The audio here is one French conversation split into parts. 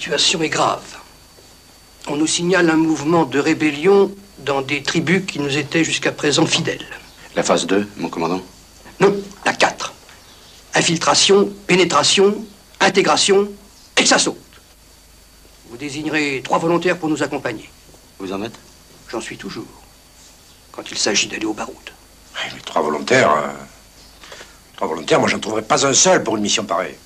situation est grave. On nous signale un mouvement de rébellion dans des tribus qui nous étaient jusqu'à présent fidèles. La phase 2, mon commandant? Non, la 4. Infiltration, pénétration, intégration, et que ça saute. Vous désignerez 3 volontaires pour nous accompagner. Vous en êtes? J'en suis toujours. Quand il s'agit d'aller au baroud. Mais 3 volontaires... 3 volontaires, moi j'en trouverais pas un seul pour une mission pareille.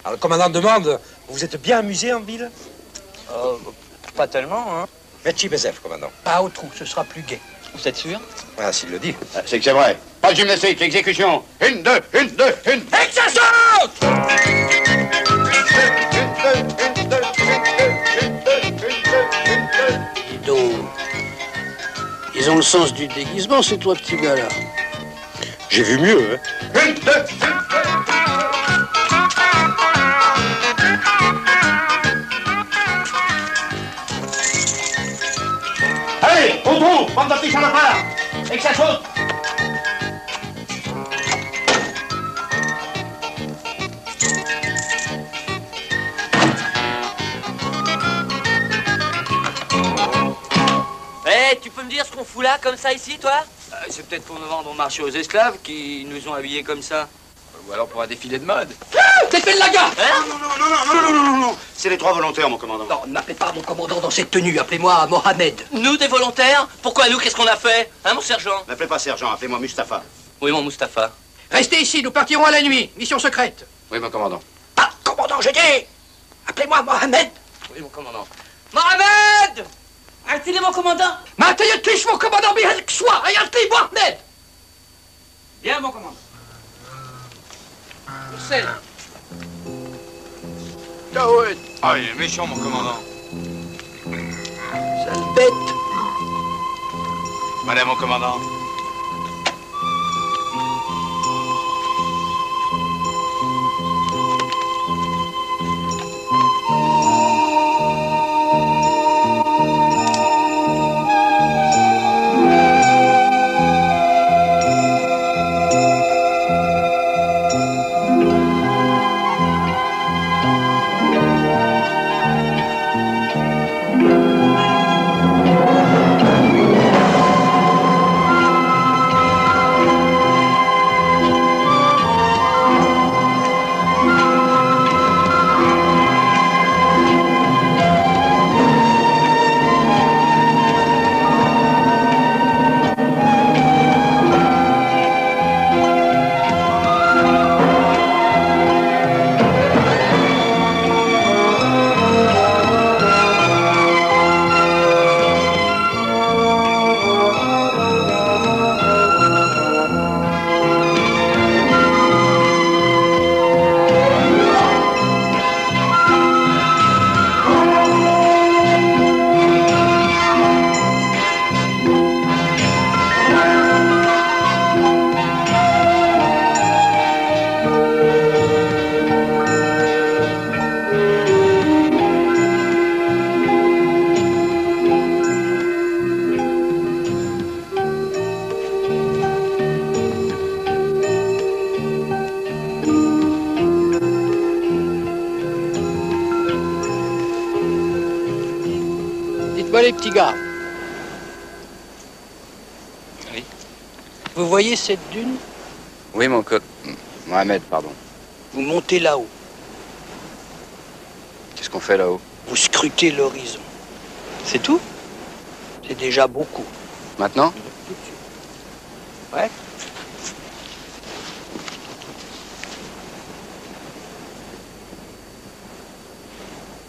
Alors, le commandant demande, vous vous êtes bien amusé en ville? Pas tellement, hein. Metchi Bezef, commandant. Pas au trou, ce sera plus gai. Vous êtes sûr? Ah, s'il le dit. C'est que c'est vrai. Pas de gymnastique, exécution. 1, 2, 1, 2, 1. Et que ça saute! Dis donc, ils ont le sens du déguisement, ces 3 petits gars-là. J'ai vu mieux, hein. 1, 2, 1. Allez, au trou, bande de petits salopards. Et que ça saute. Tu peux me dire ce qu'on fout là, comme ça, ici, toi? C'est peut-être pour nous vendre au marché aux esclaves qui nous ont habillés comme ça. Ou alors pour un défilé de mode. C'est fait de la gare! Hein? Non. C'est les 3 volontaires, mon commandant. Non, n'appelez pas mon commandant dans cette tenue, appelez-moi Mohamed. Nous, des volontaires? Pourquoi nous? Qu'est-ce qu'on a fait? Hein, mon sergent? N'appelez pas sergent, appelez-moi Mustapha. Oui, mon Mustapha. Restez ici, nous partirons à la nuit. Mission secrète. Oui, mon commandant. Pas commandant, j'ai dit! Appelez-moi Mohamed. Oui, mon commandant. Mohamed! Arrêtez mon commandant! ما تيتليش mon commandant بهذيك الشوا عيطتي Mohamed. Bien, mon commandant. Hussein. Daoud. Ah, il est méchant, mon commandant. Sale bête. Madame, mon commandant. vois les petits gars? Oui. Vous voyez cette dune? Oui, mon col... Mohamed, pardon. Vous montez là-haut. Qu'est-ce qu'on fait là-haut? Vous scrutez l'horizon. C'est tout? C'est déjà beaucoup. Maintenant? Tout de suite. Ouais.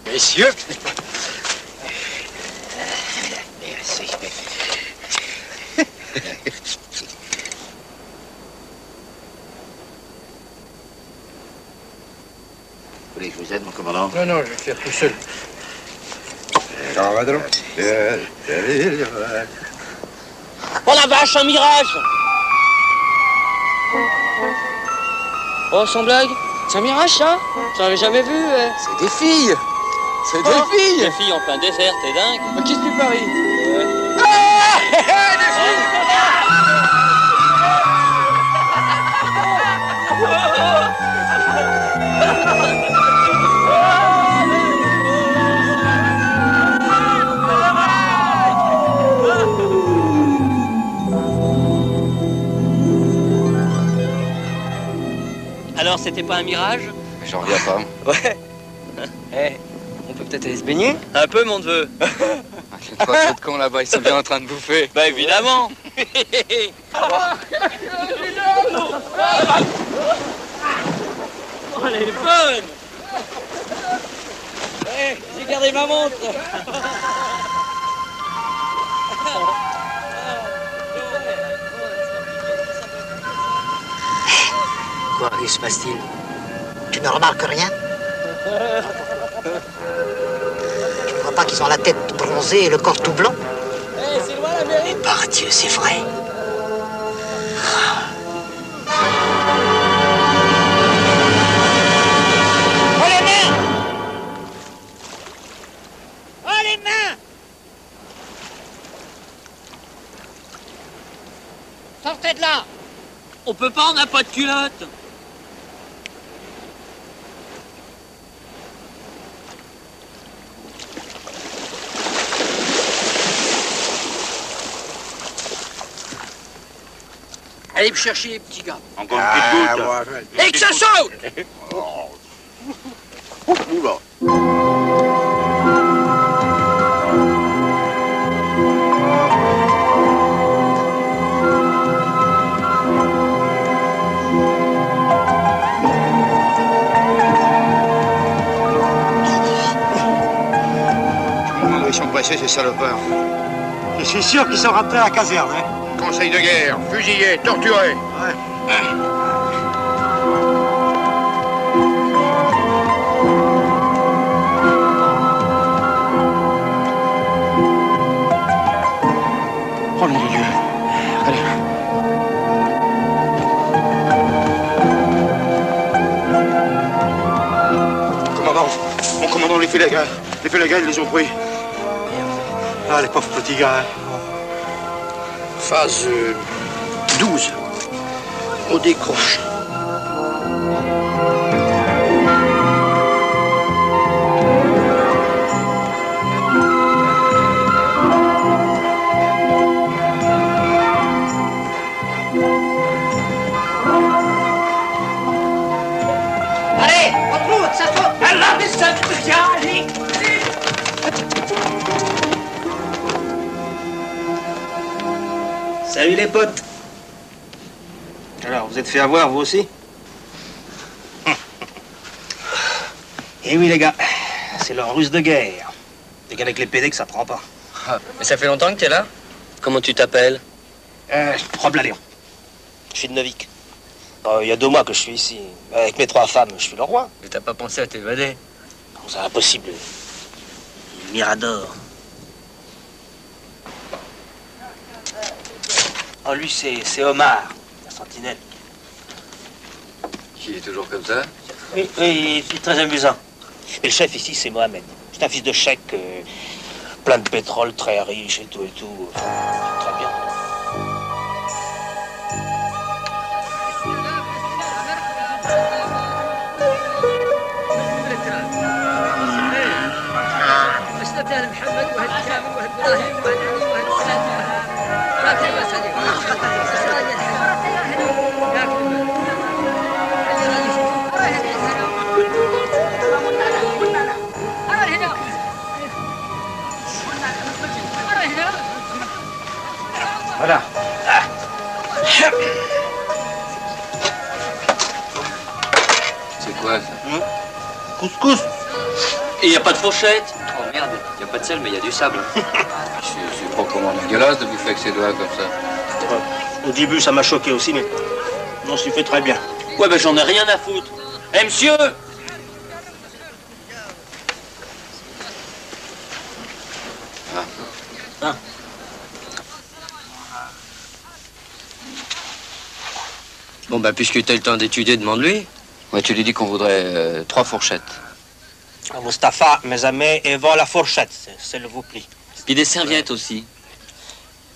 Messieurs. Merci. Vous voulez que je vous aide, mon commandant? Non, non, je vais faire tout seul. Oh la vache, un mirage! Oh, sans blague, c'est un mirage ça? J'en avais jamais vu. C'est des filles! C'est des filles! Des filles en plein désert, t'es dingue? Mais qu'est-ce que tu paries? Alors, c'était pas un mirage? J'en reviens pas. Ouais. Eh, on peut peut-être aller se baigner? Un peu, mon neveu. Les trois jeux de cons là-bas, ils sont bien en train de bouffer. Bah, évidemment. Oh, elle est bonne. Eh, j'ai gardé ma montre. Quoi, que se passe-t-il? Tu ne remarques rien? Tu ne vois pas qu'ils ont la tête bronzée et le corps tout blanc? Eh, c'est loin la mairie. Par Dieu, c'est vrai. Oh, les mains! Oh, les mains! Sortez de là! On peut pas, on n'a pas de culotte! Allez me chercher les petits gars. Encore une petite goutte. Et que ça saute! Oula. Où ils sont passés, ces salopards? Je suis sûr qu'ils sont rentrés à la caserne, hein. Conseil de guerre, fusillés, torturés. Oh, mon Dieu. Allez. Commandant, mon commandant, les Félagas, ils les ont pris. Ah, les pauvres petits gars. Hein. Phase 12. On décroche. Allez, on monte, ça saute! Alors, mais ça te tient, allez! Salut les potes. Alors, vous êtes fait avoir, vous aussi? Eh oui, les gars, c'est leur ruse de guerre. C'est qu'avec les PD que ça prend pas. Mais ça fait longtemps que t'es là? Comment tu t'appelles? Rob Laléon. Je suis de Novik. Il y a 2 mois que je suis ici. Avec mes 3 femmes, je suis le roi. Mais t'as pas pensé à t'évader? C'est impossible. Mirador. Oh, lui, c'est Omar, la sentinelle. Qui est toujours comme ça? Oui, oui, il est très amusant. Et le chef ici, c'est Mohamed. C'est un fils de cheikh, plein de pétrole, très riche et tout et tout. Enfin, très bien. Voilà. C'est quoi ça? Couscous. Et y a pas de fourchette? Oh merde, y a pas de sel, mais y a du sable. C'est pas comment dégueulasse de bouffer avec ses doigts comme ça. Au début, ça m'a choqué aussi, mais on s'y fait très bien. Ouais, ben j'en ai rien à foutre. Eh, monsieur! Bon, bah, puisque t'as le temps d'étudier, demande-lui. Ouais, tu lui dis qu'on voudrait 3 fourchettes. Mustapha, mes amis, et voilà la fourchette, s'il vous plaît. Puis des serviettes aussi.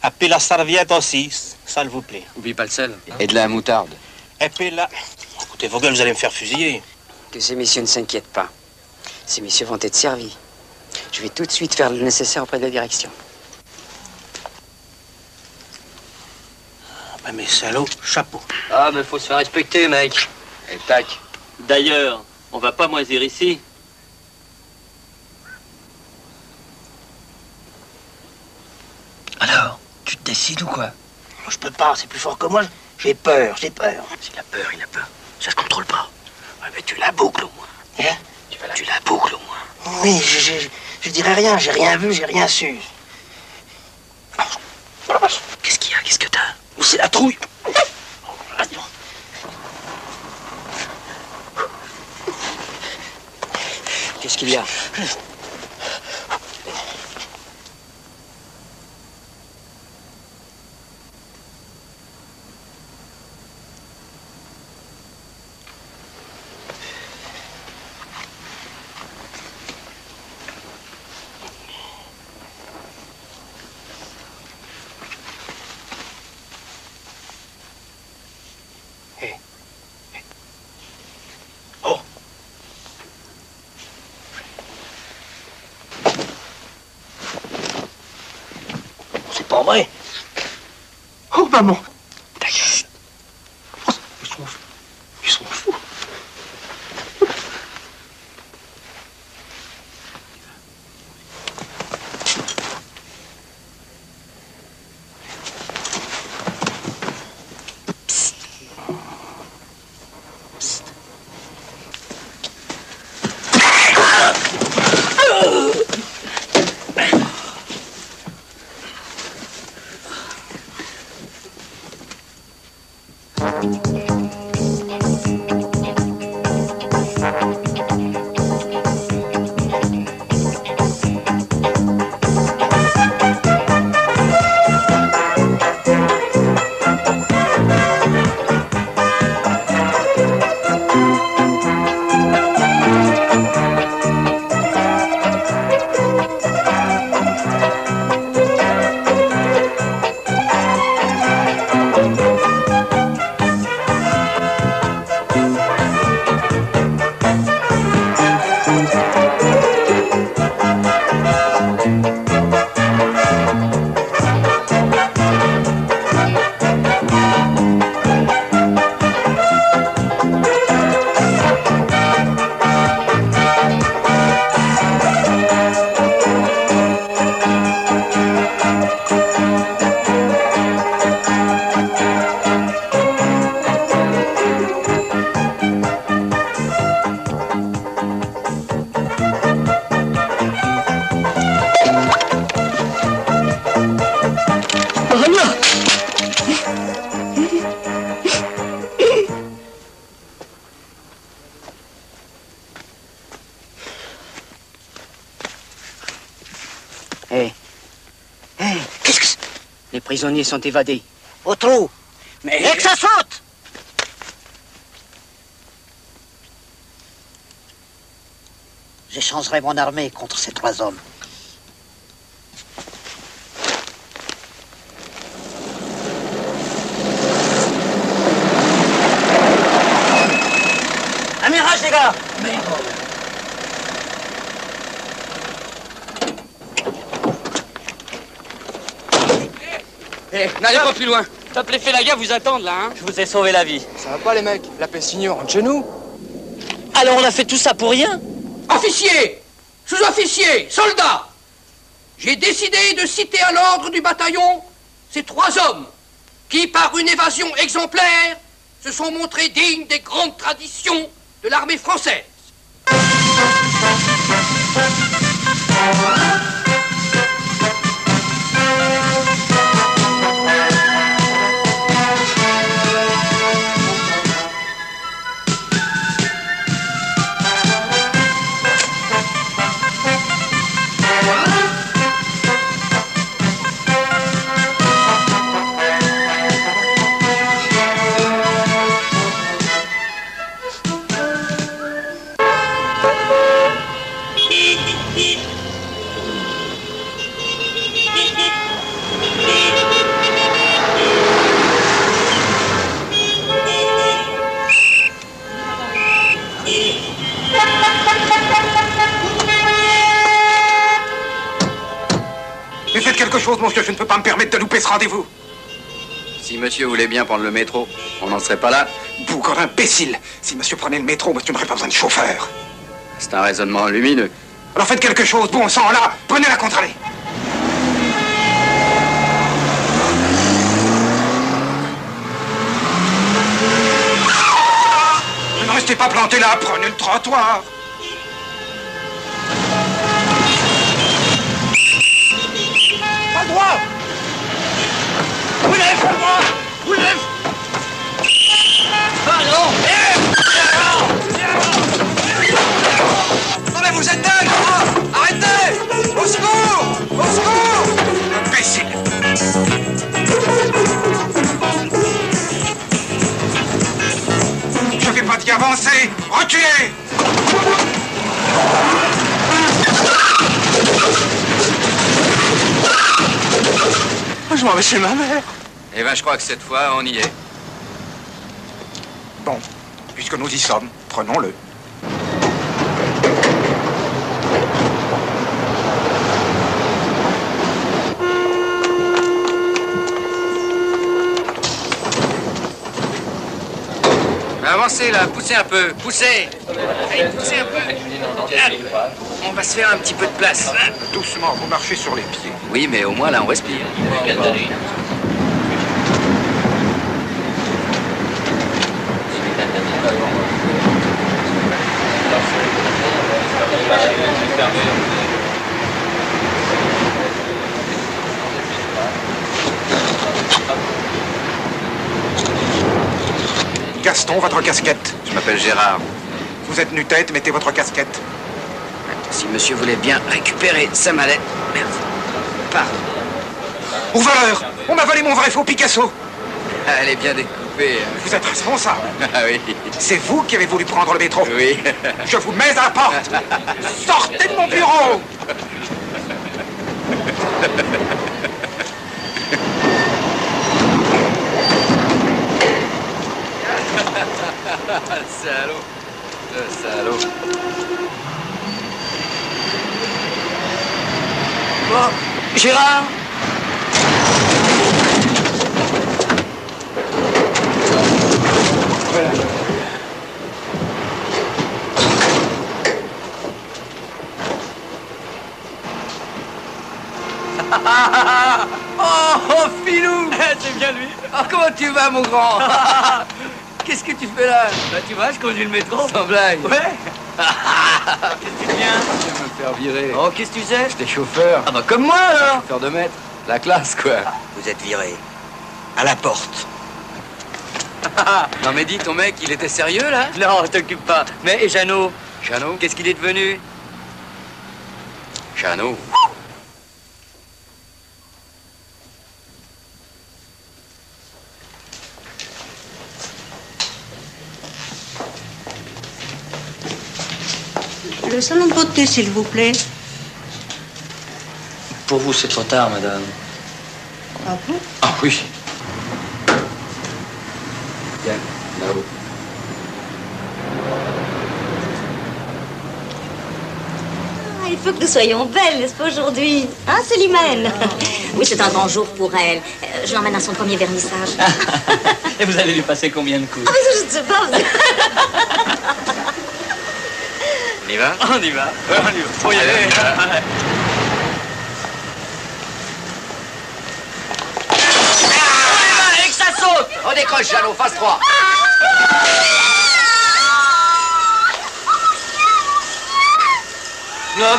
Et puis la serviette aussi, s'il vous plaît. Oublie pas le sel. Et de la moutarde. Et puis là... Écoutez, vos gueules, vous allez me faire fusiller. Que ces messieurs ne s'inquiètent pas. Ces messieurs vont être servis. Je vais tout de suite faire le nécessaire auprès de la direction. Ah, mes salauds, chapeau. Ah, mais faut se faire respecter, mec. Et tac. D'ailleurs, on va pas moisir ici. Alors, tu te décides ou quoi? Moi, je peux pas, c'est plus fort que moi. J'ai peur, j'ai peur. S'il a peur, il a peur. Ça se contrôle pas. Ouais, mais tu la boucles au moins. Hein? Tu la boucles au moins. Oui, je dirais rien, j'ai rien vu, j'ai rien su. Qu'est-ce qu'il y a? Qu'est-ce que t'as? Mais c'est la trouille. Qu'est-ce qu'il y a? C'est pas vrai. Oh, maman. Ta gueule. Oh, ils sont fous. Qu'est-ce que c'est? Les prisonniers sont évadés. Au trou. Mais... Et que ça saute. J'échangerai mon armée contre ces 3 hommes. Un mirage, les gars. N'allez pas plus loin. Top, les Félaga vous attendent, là, hein. Je vous ai sauvé la vie. Ça va pas, les mecs? La Pessigno rentre chez nous. Alors on a fait tout ça pour rien? Officiers, sous-officiers, soldats, j'ai décidé de citer à l'ordre du bataillon ces 3 hommes qui, par une évasion exemplaire, se sont montrés dignes des grandes traditions de l'armée française. Mais faites quelque chose, monsieur, je ne peux pas me permettre de louper ce rendez-vous. Si monsieur voulait bien prendre le métro, on n'en serait pas là. Bougre d'imbécile. Si monsieur prenait le métro, monsieur n'aurait pas besoin de chauffeur. C'est un raisonnement lumineux. Alors faites quelque chose, bon sang, là, prenez la contre-allée. Ne restez pas planté là, prenez le trottoir. Pas droit. Roulez, pas droit. Roulez. Pardon. Non mais vous êtes dingue, arrêtez. Au secours. Au secours. Imbécile. Je vais pas d'y avancer. Reculez. Je m'en vais chez ma mère. Eh ben, je crois que cette fois, on y est. Bon, puisque nous y sommes, prenons-le. Avancez là, poussez un peu, poussez. Allez, poussez un peu. Allez, on va se faire un petit peu de place. Doucement, vous marchez sur les pieds. Oui, mais au moins là, on respire. Gaston, votre casquette. Je m'appelle Gérard. Vous êtes nu-tête, mettez votre casquette. Si monsieur voulait bien récupérer sa mallette. Merde. Pardon. Au voleur, on m'a volé mon vrai faux Picasso. Elle est bien découpée. Vous êtes responsable. Ah oui. C'est vous qui avez voulu prendre le métro. Oui. Je vous mets à la porte. Sortez de mon bureau. Salaud. Le salaud. Bon, Gérard. Oh, Filou. C'est bien lui. Oh, comment tu vas, mon grand? Qu'est-ce que tu fais là? Bah tu vois, je conduis le métro. Sans blague. Ouais. Qu'est-ce que tu viens? Je vais me faire virer. Oh, qu'est-ce que tu sais? J'étais chauffeur. Ah bah comme moi alors. Chauffeur de maître. La classe, quoi. Vous êtes viré. À la porte. Non, mais dis, ton mec, il était sérieux, là? Non, t'occupe pas. Mais et Jeannot? Jeannot? Qu'est-ce qu'il est devenu? Jeannot. Le salon de beauté, s'il vous plaît. Pour vous, c'est trop tard, madame. Ah bon? Ah oui. Viens, là-haut. Ah, il faut que nous soyons belles, n'est-ce pas, aujourd'hui? Hein, Célimène? Oui, c'est un grand jour pour elle. Je l'emmène à son premier vernissage. Et vous allez lui passer combien de coups? Ah, mais ça, je ne sais pas. On y va? On y va. Faut y aller. Et que ça saute! On décroche, Jeannot, phase 3. Non.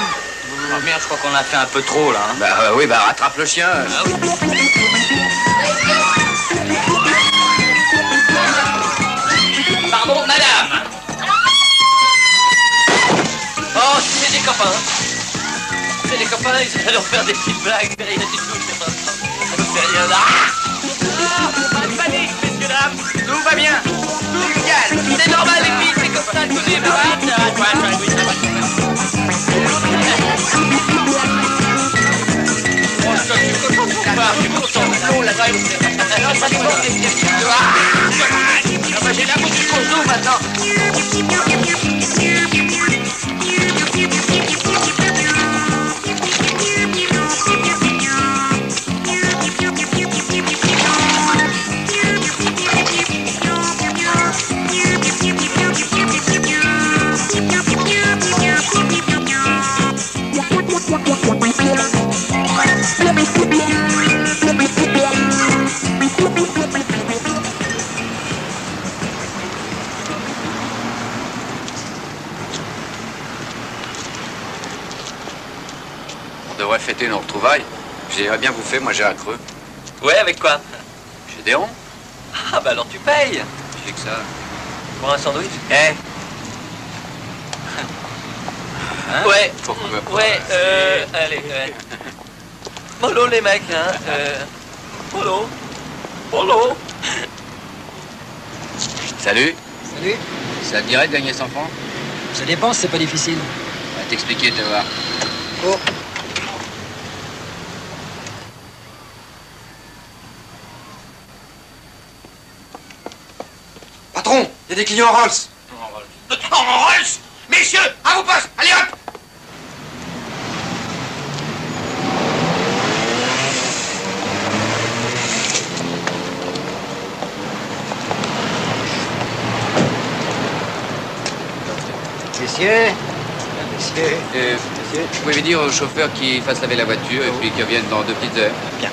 Oh merde, je crois qu'on a fait un peu trop là. Hein. Bah oui, bah rattrape le chien. Ah, oui. Pardon, madame. Oh, c'est des copains. C'est des copains, ils allaient leur faire des petites blagues. Rien du tout, c'est pas ça. Ça nous fait rien. Pas de panique, messieurs, dames. Tout va bien. Tout calme. C'est normal, les filles, c'est comme ça, le côté. J'ai la bouche du courgeot maintenant. On devrait fêter nos retrouvailles. J'irais bien bouffer, moi j'ai un creux. Ouais, avec quoi? J'ai des ronds. Ah bah alors tu payes. J'ai que ça. Pour un sandwich? Eh Hein? Ouais. Pourquoi pas? Ouais, allez, ouais. Mollo les mecs, hein. Mollo. Mollo. Salut. Salut. Ça te dirait de gagner 100 francs? Ça dépend, c'est pas difficile. On va t'expliquer, tu vas voir. Oh. Patron, il y a des clients en Rolls. En Rolls! Messieurs, à vos postes! Allez hop! Messieurs, messieurs, Vous pouvez dire au chauffeur qu'il fasse laver la voiture et puis qu'il revienne dans 2 petites heures. Bien.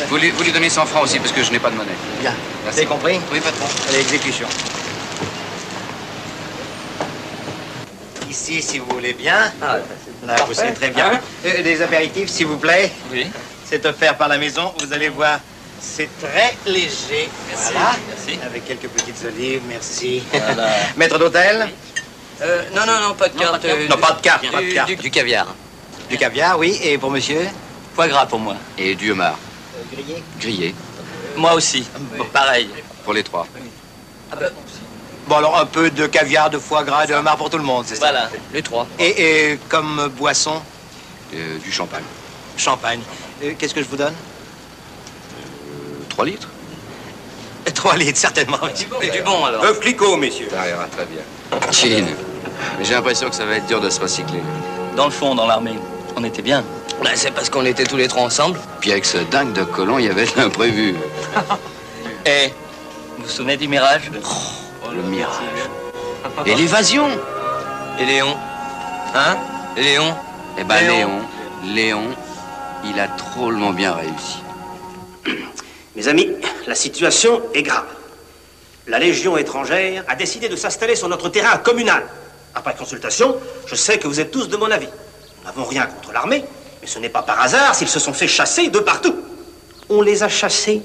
Vous lui donnez 100 francs aussi parce que je n'ai pas de monnaie. Bien. Merci. Vous avez compris? Oui, patron. Allez, exécution. Ici, si vous voulez bien. Ah, Là, vous savez très bien. Des apéritifs, s'il vous plaît. Oui. C'est offert par la maison. Vous allez voir, c'est très léger. Merci. Voilà. Merci. Avec quelques petites olives, merci. Voilà. Maître d'hôtel? Non, pas de carte. Non, pas de carte, pas de carte. Du caviar. Du caviar, oui. Et pour monsieur? Foie gras pour moi. Et du homard. Grillé? Grillé. Moi aussi. Pareil. Pour les 3. Ah bah, Bon, alors un peu de caviar, de foie gras, de homard pour tout le monde, c'est ça? voilà, les 3. Et comme boisson? Du champagne. Champagne. Qu'est-ce que je vous donne? 3 litres. 3 litres, certainement. Et du bon alors. Œuf Clicquot, messieurs. Ça ira très bien. Chine. Mais j'ai l'impression que ça va être dur de se recycler. Dans le fond, dans l'armée, on était bien. Ben, c'est parce qu'on était tous les 3 ensemble. Puis avec ce dingue de colon, il y avait de l'imprévu. Et vous vous souvenez du mirage? Le mirage. Et l'évasion. Et Léon? Hein? Et Léon? Eh ben Léon, il a drôlement bien réussi. Mes amis, la situation est grave. La Légion étrangère a décidé de s'installer sur notre terrain communal. Après consultation, je sais que vous êtes tous de mon avis. Nous n'avons rien contre l'armée, mais ce n'est pas par hasard s'ils se sont fait chasser de partout. On les a chassés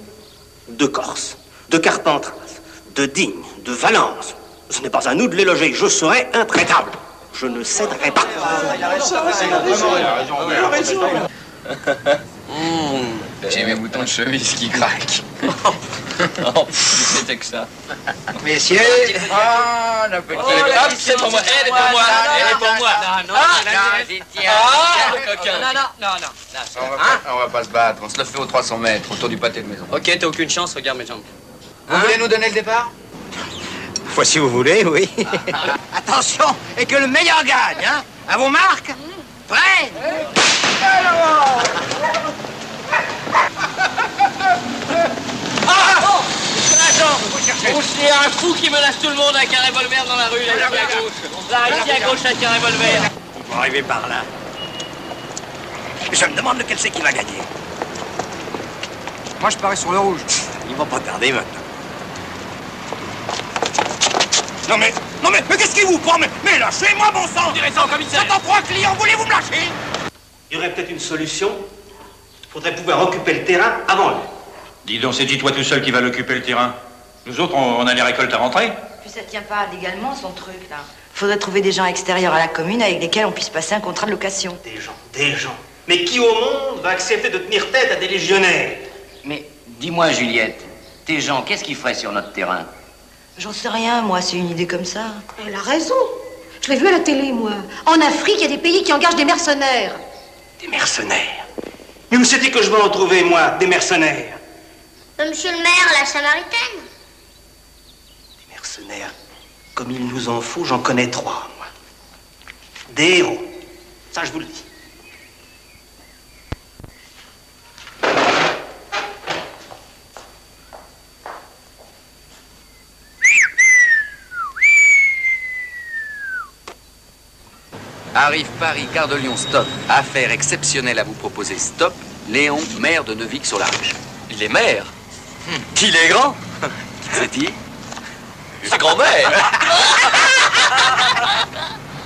de Corse, de Carpentras, de Digne, de Valence. Ce n'est pas à nous de les loger. Je serai intraitable. Je ne céderai pas. J'ai mes boutons de chemise qui craquent. Oh, c'était que ça. Messieurs. Oh, la petite. Hop, c'est pour moi. Elle est pour moi. Elle est pour moi. On va pas se battre. On se le fait aux 300 mètres, autour du pâté de maison. Ok, t'as aucune chance, regarde mes jambes. Vous voulez nous donner le départ? Fois si vous voulez, oui. Attention, et que le meilleur gagne, hein? À vos marques? Prêts? Un fou qui menace tout le monde avec un revolver dans la rue, là, ici à gauche. Là, ici à gauche, avec un revolver. Ils vont arriver par là. Je me demande lequel c'est qui va gagner. Moi, je parie sur le rouge. Ils vont pas tarder maintenant. Non mais qu'est-ce qui vous prend? Mais lâchez-moi, bon sang! Direction au commissaire. J'attends pour un client, voulez-vous me lâcher? Il y aurait peut-être une solution. Il faudrait pouvoir occuper le terrain avant lui. Dis donc, c'est-tu toi tout seul qui va l'occuper le terrain? Nous autres, on a les récoltes à rentrer. Puis ça tient pas légalement, son truc, là. Faudrait trouver des gens extérieurs à la commune avec lesquels on puisse passer un contrat de location. Des gens. Mais qui au monde va accepter de tenir tête à des légionnaires? Mais dis-moi, Juliette, tes gens, qu'est-ce qu'ils feraient sur notre terrain? J'en sais rien, moi, c'est une idée comme ça. Elle a raison. Je l'ai vu à la télé, moi. En Afrique, il y a des pays qui engagent des mercenaires. Des mercenaires? Mais où c'était que je vais en trouver, moi, des mercenaires? Monsieur le maire, la Samaritaine. Des mercenaires? Comme il nous en faut, j'en connais 3, moi. Des héros. Ça, je vous le dis. Arrive Paris, Gare de Lyon, stop. Affaire exceptionnelle à vous proposer, stop. Léon, maire de Neuvic-sur-l'Arche. Il est maire. Qu'il est grand. C'est dit? C'est grand-mère.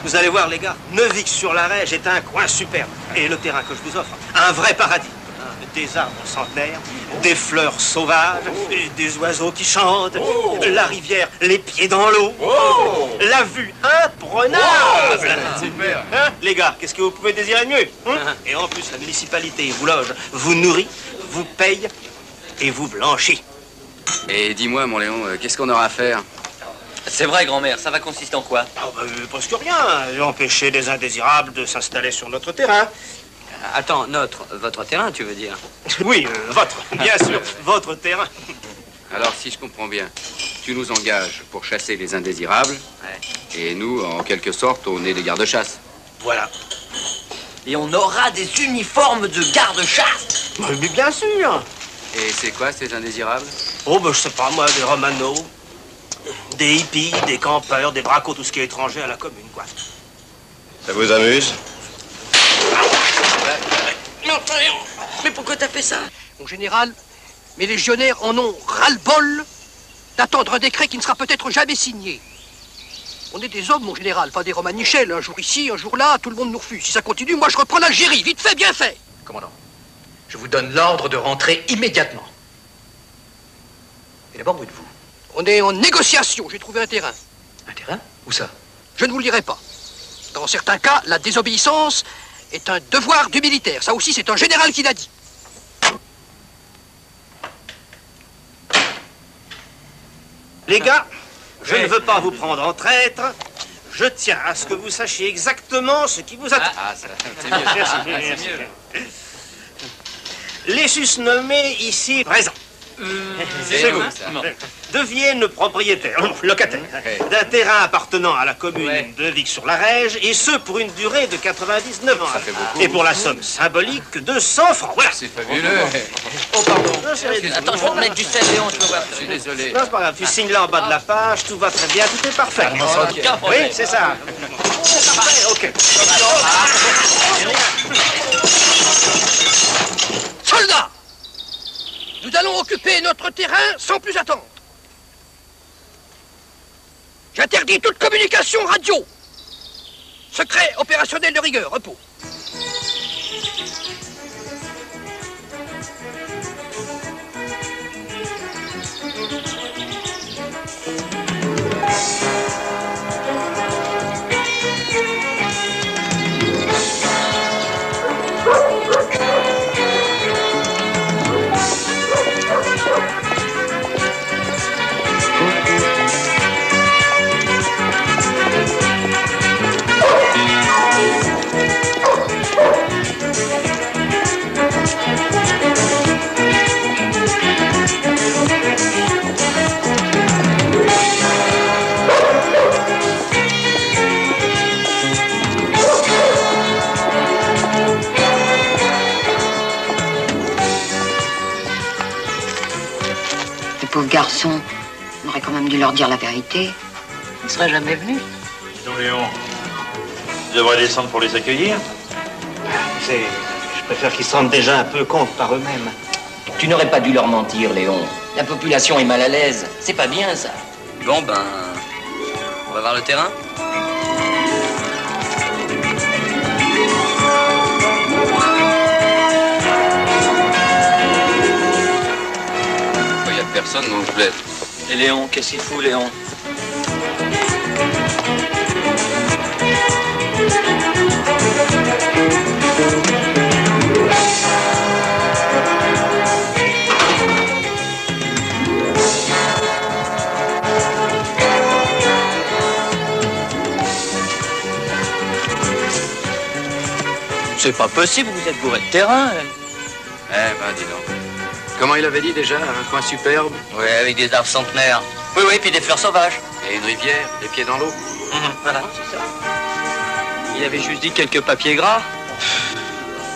Vous allez voir, les gars, Neuvic-sur-l'Arche est un coin superbe. Et le terrain que je vous offre, un vrai paradis. Des arbres centenaires, des fleurs sauvages, des oiseaux qui chantent, la rivière, les pieds dans l'eau, la vue imprenable. Super. Hein, les gars, qu'est-ce que vous pouvez désirer de mieux, hein? Et en plus, la municipalité vous loge, vous nourrit, vous paye et vous blanchit. Et dis-moi, mon Léon, qu'est-ce qu'on aura à faire? C'est vrai, grand-mère, ça va consister en quoi? Presque rien. Empêcher des indésirables de s'installer sur notre terrain. Attends, votre terrain, tu veux dire? Oui, votre, bien sûr, votre terrain. Alors, si je comprends bien, tu nous engages pour chasser les indésirables, et nous, en quelque sorte, on est des gardes-chasse. Voilà. Et on aura des uniformes de garde-chasse. Mais bien sûr. Et c'est quoi, ces indésirables? Oh, ben, je sais pas, moi, des romanos, des hippies, des campeurs, des bracos, tout ce qui est étranger à la commune, quoi. Ça vous amuse? Mais pourquoi t'as fait ça? Mon général, mes légionnaires en ont ras-le-bol d'attendre un décret qui ne sera peut-être jamais signé. On est des hommes, mon général, pas des romanichels. Un jour ici, un jour là, tout le monde nous refuse. Si ça continue, moi je reprends l'Algérie. Vite fait, bien fait. Commandant, je vous donne l'ordre de rentrer immédiatement. Et d'abord, où êtes-vous? On est en négociation. J'ai trouvé un terrain. Un terrain? Où ça? Je ne vous le dirai pas. Dans certains cas, la désobéissance est un devoir du militaire. Ça aussi, c'est un général qui l'a dit. Les gars, je ne veux pas vous prendre en traître. Je tiens à ce que vous sachiez exactement ce qui vous attend. C'est mieux. Merci, C'est mieux. Les susnommés ici présents. C'est vous. Deviennent propriétaires, locataires, d'un terrain appartenant à la commune de Vic-sur-l'Arège, et ce pour une durée de 99 ans. Ça fait beaucoup. Et pour la somme symbolique de 100 francs. Voilà. C'est fabuleux. Oh, pardon. Attends, je vais te mettre du sel, Léon, je veux voir. Je suis désolé. Non, c'est pas grave. Tu signes là en bas de la page, tout va très bien, tout est parfait. Oui, c'est ça. C'est parfait, ok. Soldats! Nous allons occuper notre terrain sans plus attendre. J'interdis toute communication radio. Secret opérationnel de rigueur, repos. Le pauvre garçon, On aurait quand même dû leur dire la vérité. Ils ne seraient jamais venus. Dis donc, Léon, tu devrais descendre pour les accueillir. Je préfère qu'ils se rendent déjà un peu compte par eux-mêmes. Tu n'aurais pas dû leur mentir, Léon. La population est mal à l'aise. C'est pas bien, ça. Bon, ben... On va voir le terrain. Il n'y a personne, donc je plaide. Et Léon, qu'est-ce qu'il fout, Léon? C'est pas possible, vous êtes bourré de terrain. Eh ben, dis donc. Comment il avait dit déjà? Un coin superbe? Oui, avec des arbres centenaires. Oui, oui, puis des fleurs sauvages. Et une rivière, les pieds dans l'eau. Voilà, c'est ça. Il avait juste dit quelques papiers gras.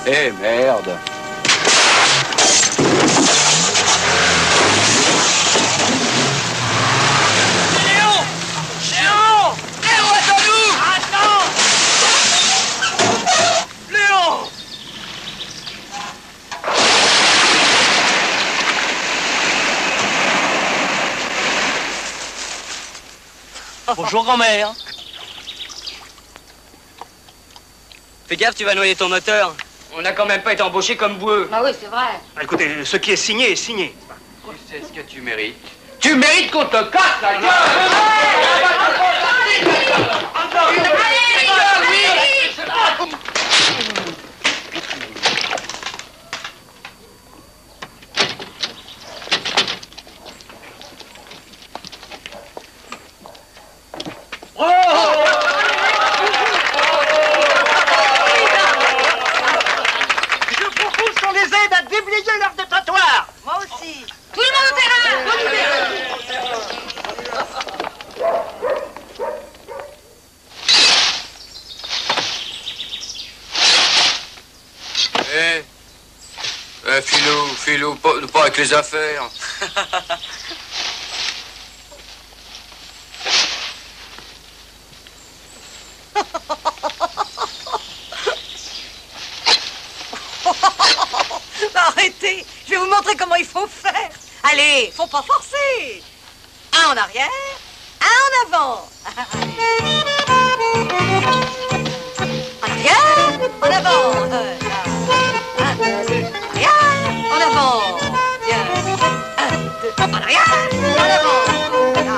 Eh merde. Léon! Léon! Léon, attends-nous! Attends! Léon! Bonjour, grand-mère. Fais gaffe, tu vas noyer ton moteur. On n'a quand même pas été embauchés comme boueux. Bah oui, c'est vrai. Écoutez, ce qui est signé est signé. Tu sais ce que tu mérites. Tu mérites qu'on te casse la gueule. Je propose qu'on les aide à déblayer leur dépotoir. Moi aussi. Tout le monde au terrain! Filou, pas avec les affaires. Arrêtez, je vais vous montrer comment il faut faire. Allez, faut pas forcer. Un en arrière, un en avant. En arrière, en avant. Un, deux, arrière, en avant. Bien. Un, deux, en arrière, en avant. Voilà.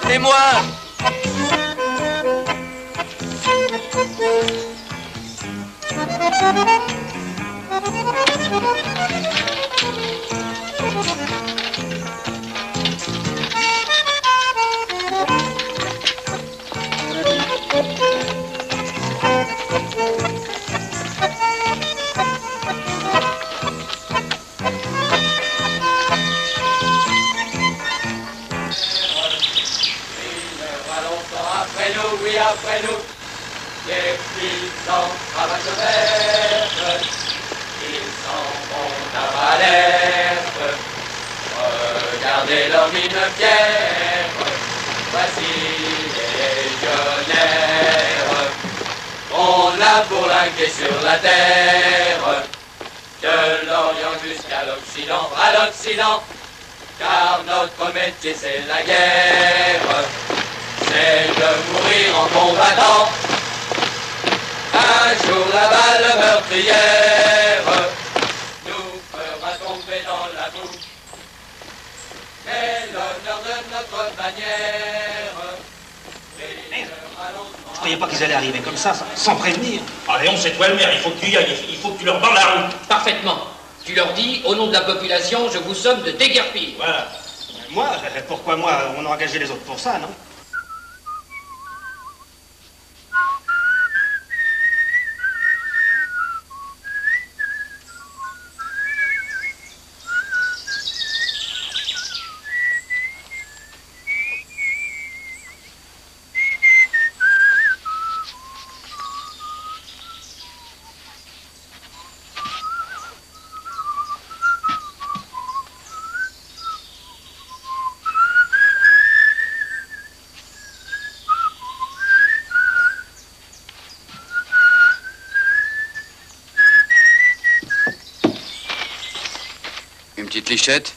C'est moi. Après nous, oui, après nous, les puissants cravaches vertes, ils s'en vont à Valère. Regardez leur mine fière, voici les légionnaires. On l'a bourlingué sur la terre, de l'Orient jusqu'à l'Occident, à l'Occident, car notre métier c'est la guerre. C'est de mourir en combattant. Un jour la balle meurtrière nous fera tomber dans la boue. Mais l'honneur de notre bannière. Je croyais pas qu'ils allaient arriver comme ça, sans prévenir. Ah, Léon, c'est toi le maire, il faut que tu y ailles, il faut que tu leur barres la route. Parfaitement. Tu leur dis, au nom de la population, je vous somme de déguerpir. Voilà. Moi, pourquoi moi? On a engagé les autres pour ça, non? Lichette.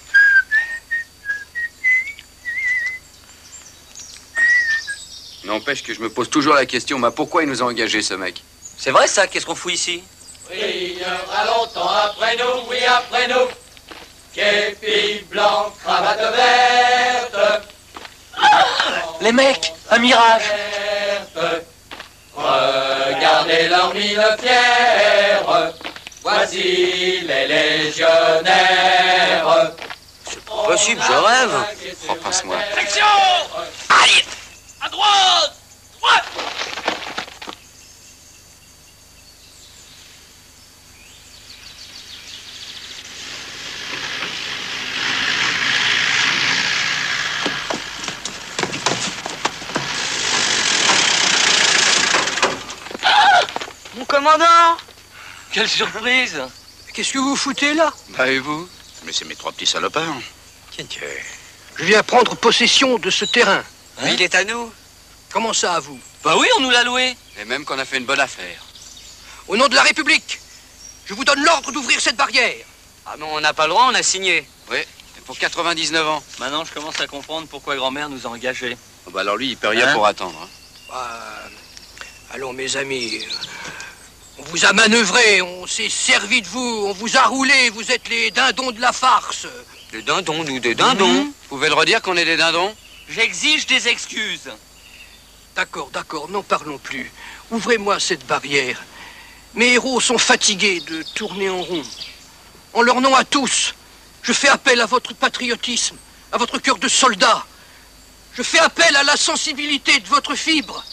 N'empêche que je me pose toujours la question, mais pourquoi il nous a engagés, ce mec? C'est vrai ça, qu'est-ce qu'on fout ici? Oui, il y aura longtemps après nous, oui, après nous. Képi blanc, cravate verte. Les mecs, un mirage. Regardez leur mine fière. Voici les légionnaires. C'est pas possible, je rêve. Oh, passe-moi. Action! Allez! À droite! Droite! Mon commandant! Quelle surprise! Qu'est-ce que vous foutez là? Bah, et vous? Mais c'est mes trois petits salopards. Tiens. Je viens prendre possession de ce terrain. Mais il est à nous. Comment ça, à vous? Bah oui, on nous l'a loué. Et même qu'on a fait une bonne affaire. Au nom de la République, je vous donne l'ordre d'ouvrir cette barrière. Ah mais on n'a pas le droit, on a signé. Oui, et pour 99 ans. Maintenant, je commence à comprendre pourquoi grand-mère nous a engagés. Oh, bah alors lui, il peut rien pour attendre. Hein. Allons, mes amis, on vous a manœuvré, on s'est servi de vous, on vous a roulé, vous êtes les dindons de la farce. Des dindons, nous, des dindons. Vous pouvez le redire qu'on est des dindons? J'exige des excuses. D'accord, n'en parlons plus. Ouvrez-moi cette barrière. Mes héros sont fatigués de tourner en rond. En leur nom à tous, je fais appel à votre patriotisme, à votre cœur de soldat. Je fais appel à la sensibilité de votre fibre.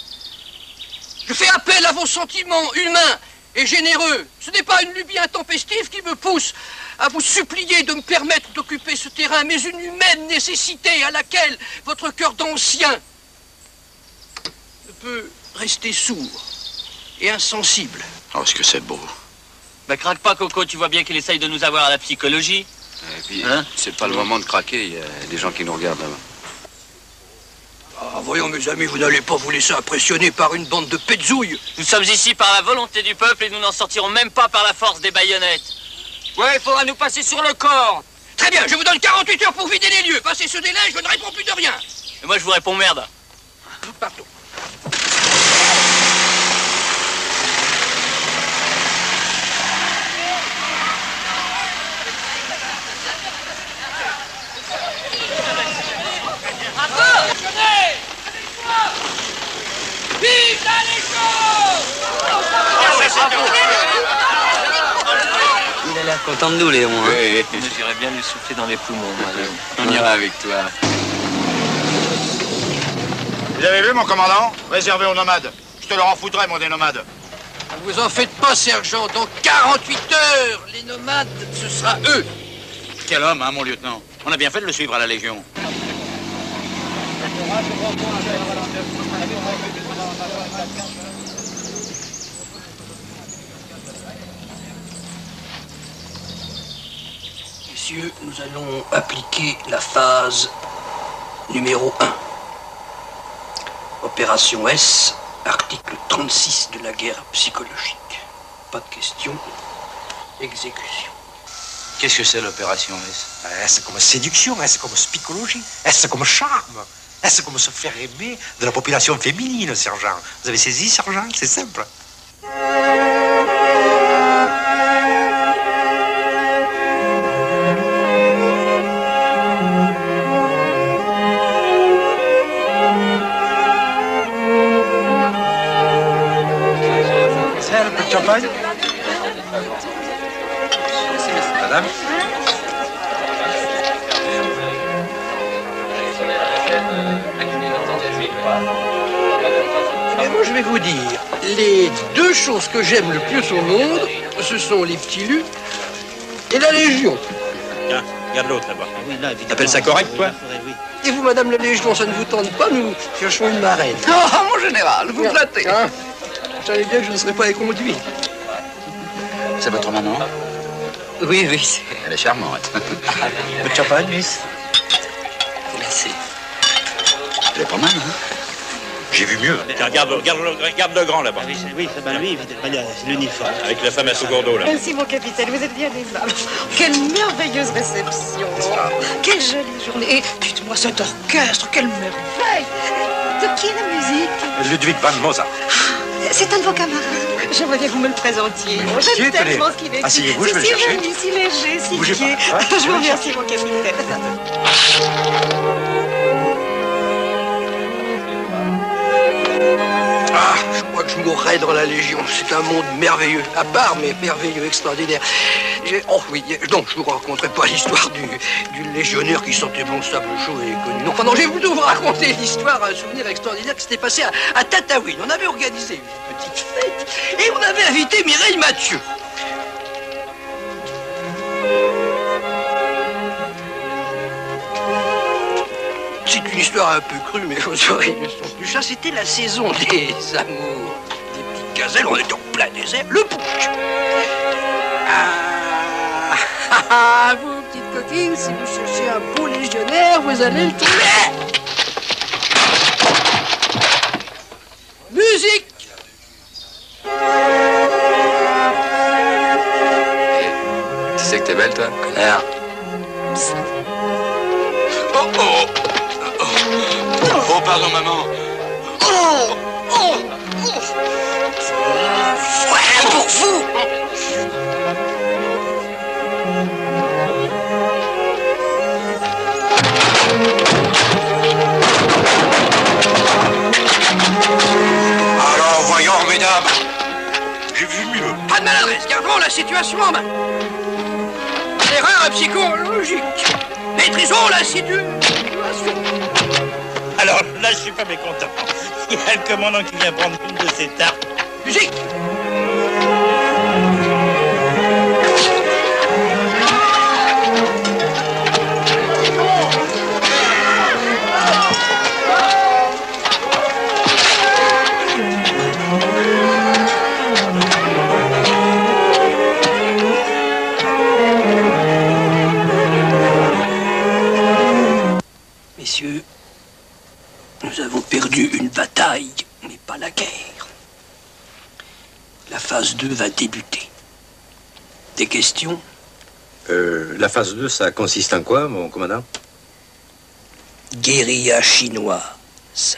Je fais appel à vos sentiments humains et généreux. Ce n'est pas une lubie intempestive qui me pousse à vous supplier de me permettre d'occuper ce terrain, mais une humaine nécessité à laquelle votre cœur d'ancien ne peut rester sourd et insensible. Oh, est-ce que c'est beau. Bah craque pas, Coco, tu vois bien qu'il essaye de nous avoir à la psychologie. Et puis, c'est pas le moment de craquer, il y a des gens qui nous regardent là-bas. Ah, voyons, mes amis, vous n'allez pas vous laisser impressionner par une bande de pétzouilles. Nous sommes ici par la volonté du peuple et nous n'en sortirons même pas par la force des baïonnettes. Ouais, il faudra nous passer sur le corps. Très bien, je vous donne 48 heures pour vider les lieux. Passez ce délai, je ne réponds plus de rien. Et moi, je vous réponds merde. Pardon. Vive la Légion! Il a l'air content de nous, Léon. Hein. Oui. J'irais bien lui souffler dans les poumons, moi, Léon. On ira avec toi. Vous avez vu, mon commandant? Réservé aux nomades. Je te leur en foutrais, moi, des nomades. Ne vous en faites pas, sergent. Dans 48 heures, les nomades, ce sera eux. Quel homme, hein, mon lieutenant? On a bien fait de le suivre à la Légion. Messieurs, nous allons appliquer la phase numéro 1. Opération S, article 36 de la guerre psychologique. Pas de question, exécution. Qu'est-ce que c'est l'opération S? C'est comme séduction, c'est comme psychologie, c'est comme charme, c'est comme se faire aimer de la population féminine, sergent. Vous avez saisi, sergent? C'est simple. C'est un peu de champagne? Madame? Et moi, je vais vous dire, les deux choses que j'aime le plus au monde, ce sont les petits lus et la Légion. Tiens, regarde l'autre là-bas. T'appelles ça correct, toi? Et vous, madame la Légion, ça ne vous tente pas? Nous cherchons une marraine. Ah, mon général, vous flattez. Je savais bien que je ne serais pas éconduit. C'est votre maman? Oui, oui, Elle est charmante. Un peu de champagne, miss? Merci. Elle est pas mal, hein? J'ai vu mieux. Regarde le grand là-bas. Oui, c'est ben lui, évidemment, c'est l'uniforme. Avec la femme à sous-gourdeau là. Merci mon capitaine, vous êtes bien aimable. Quelle merveilleuse réception. Quelle jolie journée. Et dites-moi cet orchestre, quelle merveille. De qui est la musique? Ludwig van Mozart. C'est un de vos camarades. J'aimerais bien que vous me le présentiez. J'aime tellement ce qu'il est. Asseyez-vous, je vais le chercher. C'est si joli, si léger, si Bougez gai. pas. Je vous remercie mon capitaine. Ah, je crois que je mourrais dans la Légion. C'est un monde merveilleux, à part, mais merveilleux, extraordinaire. Oh oui, donc je vous raconterai pas l'histoire du légionnaire qui sentait bon le sable chaud et connu. Non, enfin non, je vais plutôt vous raconter l'histoire, un souvenir extraordinaire qui s'était passé à Tataouine. On avait organisé une petite fête et on avait invité Mireille Mathieu. C'est une histoire un peu crue, mais vos oreilles ne sont plus chats. C'était la saison des amours, des petites gazelles. On était en plein désert. Le bouc. Vous, petites coquines, si vous cherchez un beau légionnaire, vous allez le trouver. Musique. Tu sais que t'es belle, toi? Connard. Oh, oh. Oh, pardon, maman. Oh, oh, oh. Ouais, pour vous. Alors, voyons, mesdames. J'ai vu mieux. Pas de maladresse, gardons la situation en main. Erreur psychologique. Maîtrisons la situation. Alors là, je suis pas mécontent. Il y a le commandant qui vient prendre une de ses tartes. Musique. Messieurs, nous avons perdu une bataille, mais pas la guerre. La phase 2 va débuter. Des questions? La phase 2, ça consiste en quoi, mon commandant? Guérilla chinoise.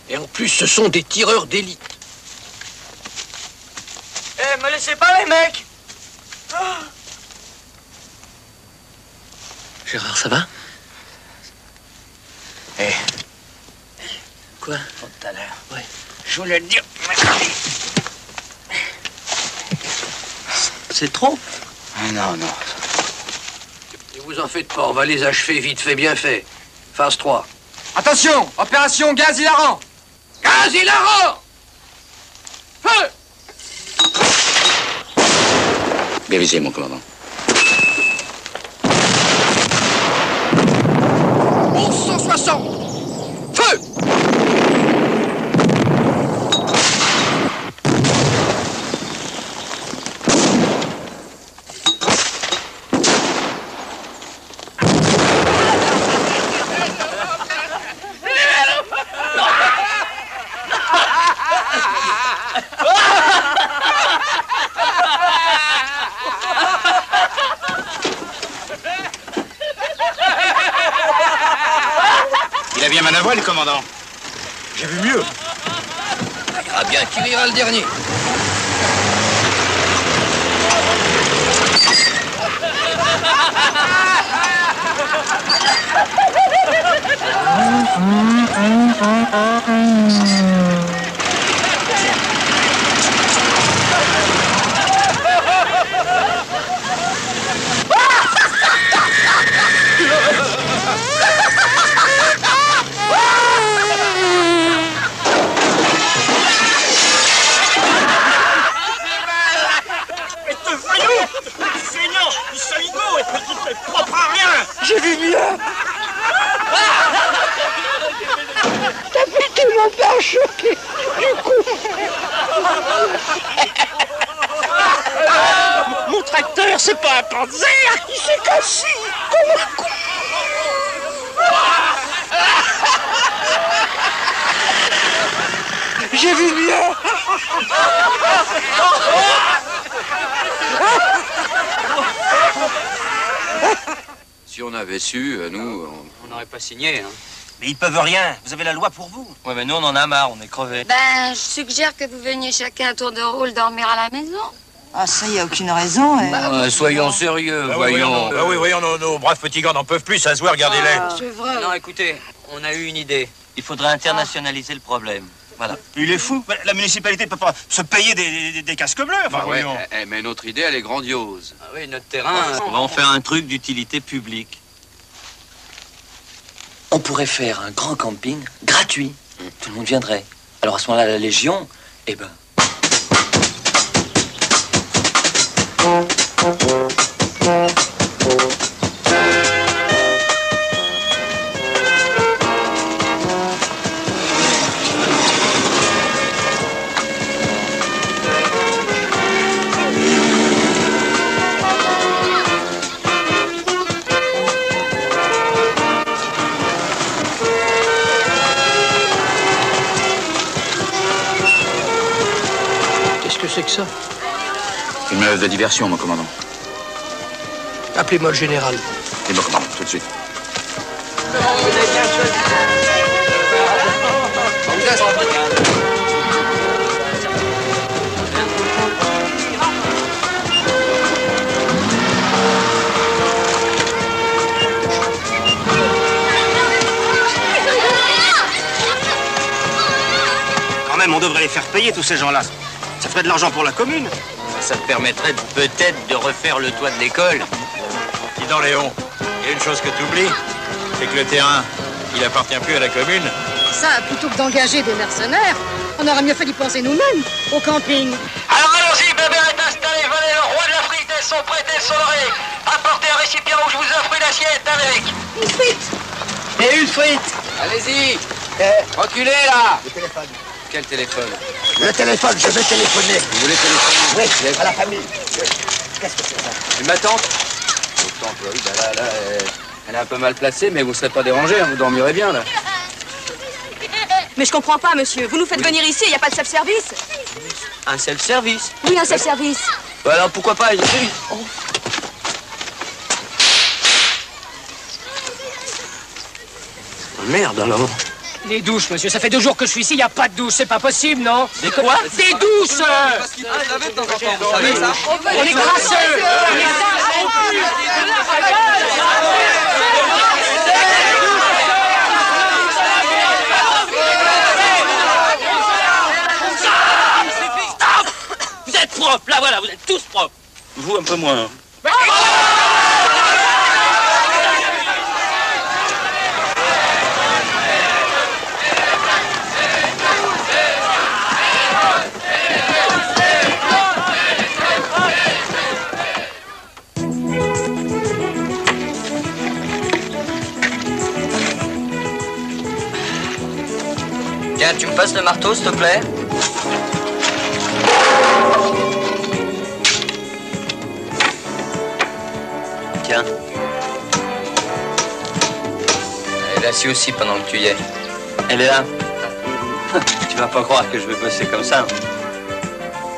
Et en plus, ce sont des tireurs d'élite. Eh, me laissez pas, les mecs! Gérard, ça va? Eh. Quoi? Tout à l'heure. Ouais. Je voulais te dire. C'est trop? Ah, non, non. Ne vous en faites pas, on va les achever vite fait, bien fait. Phase 3. Attention, opération gaz hilarant. Gaz hilarant! Feu! Bien visé, mon commandant. 1160! Feu! Il a bien manœuvré, le commandant. J'ai vu mieux. Il ira bien qui rira le dernier. J'ai vu mieux. T'as pété mon pare-choc du coup. Mon tracteur, c'est pas un panzer. Il s'est cassé comme un con. J'ai vu mieux. Si on avait su, nous, On n'aurait pas signé, hein. Mais ils peuvent rien. Vous avez la loi pour vous. Ouais, mais nous, on en a marre, on est crevés. Ben, je suggère que vous veniez chacun à tour de rôle dormir à la maison. Ah, ça, y a aucune raison. Soyons sérieux, voyons. Ah oui, voyons, nos braves petits gars n'en peuvent plus, ça se voit, regardez-les. C'est vrai. Non, écoutez, on a eu une idée. Il faudrait internationaliser le problème. Voilà. Il est fou. La municipalité peut pas se payer des casques bleus. Enfin, ouais, voyons. mais notre idée, elle est grandiose. Ah oui, notre terrain, on va en faire un truc d'utilité publique. On pourrait faire un grand camping gratuit. Tout le monde viendrait. Alors à ce moment-là, la Légion, eh ben... Qu'est-ce que c'est que ça? Une manœuvre de diversion, mon commandant. Appelez-moi le général. Et mon commandant, tout de suite. Quand même, on devrait les faire payer, tous ces gens-là. Ça ferait de l'argent pour la commune. Ça te permettrait peut-être de refaire le toit de l'école. Dis donc, Léon, il y a une chose que tu oublies, c'est que le terrain, il appartient plus à la commune. Ça, plutôt que d'engager des mercenaires, on aurait mieux fait d'y penser nous-mêmes, au camping. Alors allons-y, Bébert est installé, venez, le roi de la frite, elles sont prêtes, elles sont dorées. Apportez un récipient où je vous offre une assiette avec. Une frite. Et une frite. Allez-y. Reculez, là. Le téléphone. Quel téléphone? Le téléphone, je vais téléphoner. Vous voulez téléphoner? Oui, à la famille. Qu'est-ce que c'est ça? Et ma tante? Votre tante, oui, bah là, elle est un peu mal placée, mais vous ne serez pas dérangé, hein, vous dormirez bien, là. Mais je comprends pas, monsieur. Vous nous faites venir ici, il n'y a pas de self-service. Un self-service? Oui, un self-service. Bah alors pourquoi pas? Oh. Merde, alors. Les douches, monsieur, ça fait 2 jours que je suis ici, il n'y a pas de douche, c'est pas possible, non? Des quoi? Des douches! On est crasseux! Stop! Vous êtes propres, là voilà, vous êtes tous propres. Vous un peu moins. Tiens, tu me passes le marteau, s'il te plaît? Tiens. Elle est assise aussi pendant que tu y es. Elle est là. Tu vas pas croire que je vais bosser comme ça.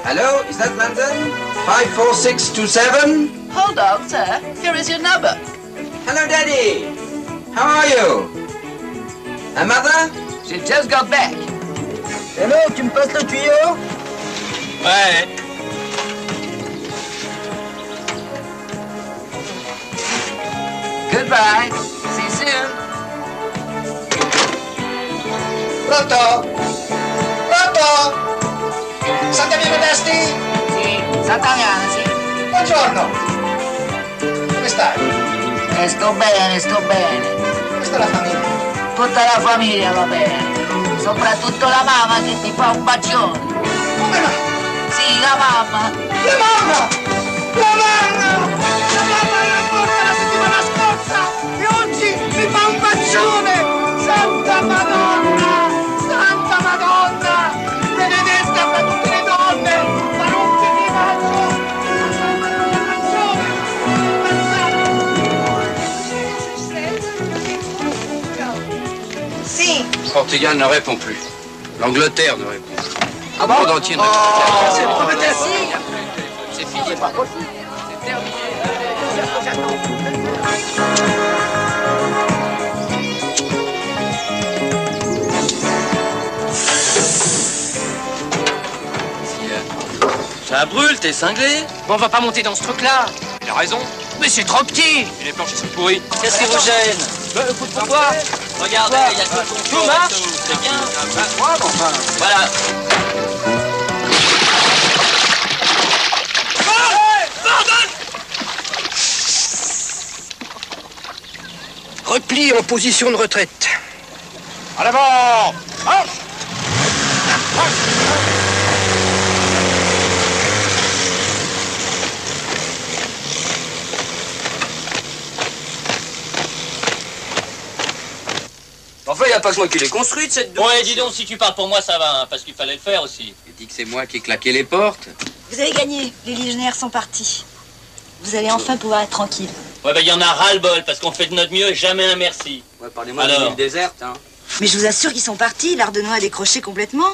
Hello, is that London? 54627? Hold on, sir. Here is your number. Hello, Daddy. How are you? Un matin? She just got back. Hello, tu me passes le tuyau? Ouais. Goodbye. See you soon. Pronto? Pronto? Sant'Emilio Desti? Sì, Sant'Amiano, sì. Buongiorno. Come stai? Sto bene, sto bene. Come sta la famiglia? Tutta la famiglia va bene. Soprattutto la mamma che ti fa un bacione. Come no? Sì, la mamma. La mamma! La mamma! La mamma era morta la settimana scorsa e oggi mi fa un bacione! Santa Madonna! Santa Madonna! Benedetta fra tutte le donne! Ma non che ti bacio! Si. Portugal ne répond plus. L'Angleterre ne répond plus. Ah Le monde entier ne répond plus. C'est pas possible. C'est fini. C'est pas possible. C'est terminé. Ça brûle, t'es cinglé? Bon, on va pas monter dans ce truc-là. Il a raison. Mais c'est trop petit. Et les planches, ils sont pourries. Qu'est-ce qui vous gêne? Écoute, pourquoi? Regardez, il y a tout marche. C'est bien. Enfin. Voilà. Repli en position de retraite. En avant! Marche! Enfin, y a pas que moi qui l'ai construite, cette douche. Ouais, dis donc, si tu parles pour moi, ça va, hein, parce qu'il fallait le faire aussi. Tu dis que c'est moi qui ai claqué les portes. Vous avez gagné. Les légionnaires sont partis. Vous allez enfin pouvoir être tranquille. Ouais, y en a ras-le-bol, parce qu'on fait de notre mieux et jamais un merci. Ouais, parlez-moi d'une île déserte, hein. Mais je vous assure qu'ils sont partis. L'Ardenois a décroché complètement.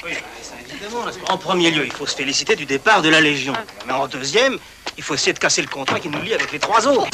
Oui, ça, évidemment. En premier lieu, il faut se féliciter du départ de la Légion. Mais en deuxième, il faut essayer de casser le contrat qui nous lie avec les trois autres.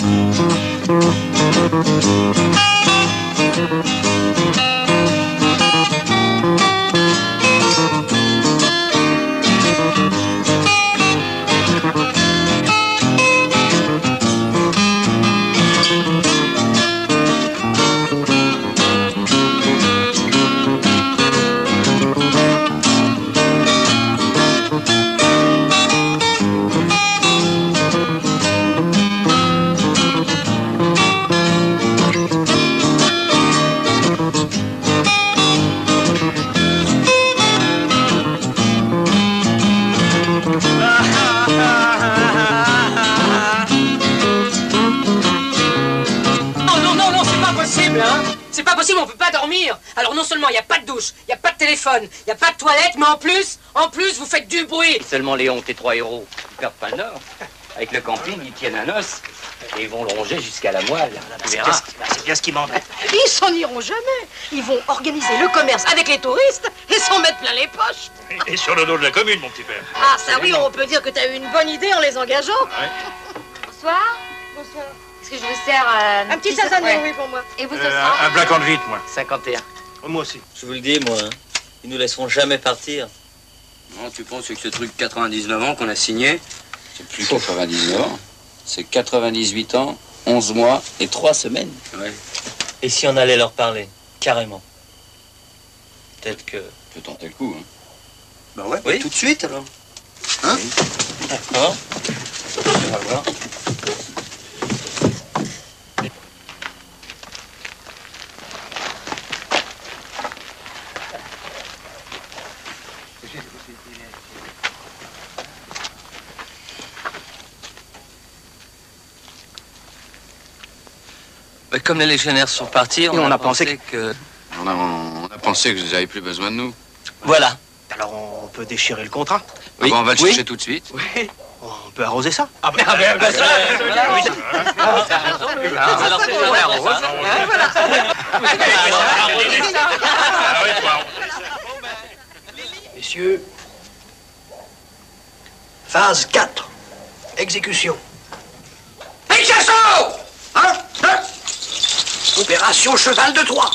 C'est pas possible, on peut pas dormir. Alors non seulement il n'y a pas de douche, il n'y a pas de téléphone, il n'y a pas de toilette, mais en plus, vous faites du bruit. Seulement Léon, tes trois héros, ils perdent pas le nord. Avec le camping, ils tiennent un os. Et ils vont le ronger jusqu'à la moelle. Tu verras. C'est bien ce qui m'embête. Ils s'en iront jamais. Ils vont organiser le commerce avec les touristes et s'en mettre plein les poches. Et sur le dos de la commune, mon petit père. Ah ça oui, on peut dire que t'as eu une bonne idée en les engageant. Ouais. Bonsoir. Bonsoir. Est-ce que je vous sers un petit sasané, oui, pour moi. Et vous, ce sera Un black and vite, moi. 51. Moi aussi. Je vous le dis, moi, hein, ils nous laisseront jamais partir. Non, tu penses que ce truc 99 ans qu'on a signé, C'est plus 99 ans. C'est 98 ans, 11 mois et 3 semaines. Ouais. Et si on allait leur parler, carrément? Peut-être que... Peut tenter le coup, hein. Bah ouais, oui. Tout de suite, alors. Hein? D'accord. On va voir. Mais comme les légionnaires sont partis, on a pensé que... On a pensé que vous n'avez plus besoin de nous. Voilà. Alors on peut déchirer le contrat. Oui. On va le chercher tout de suite. Oui. On peut arroser ça. Ah ben ça, alors c'est ça, on arrose. Messieurs, phase 4, exécution. Picasso! Hein? Opération Cheval de Troie.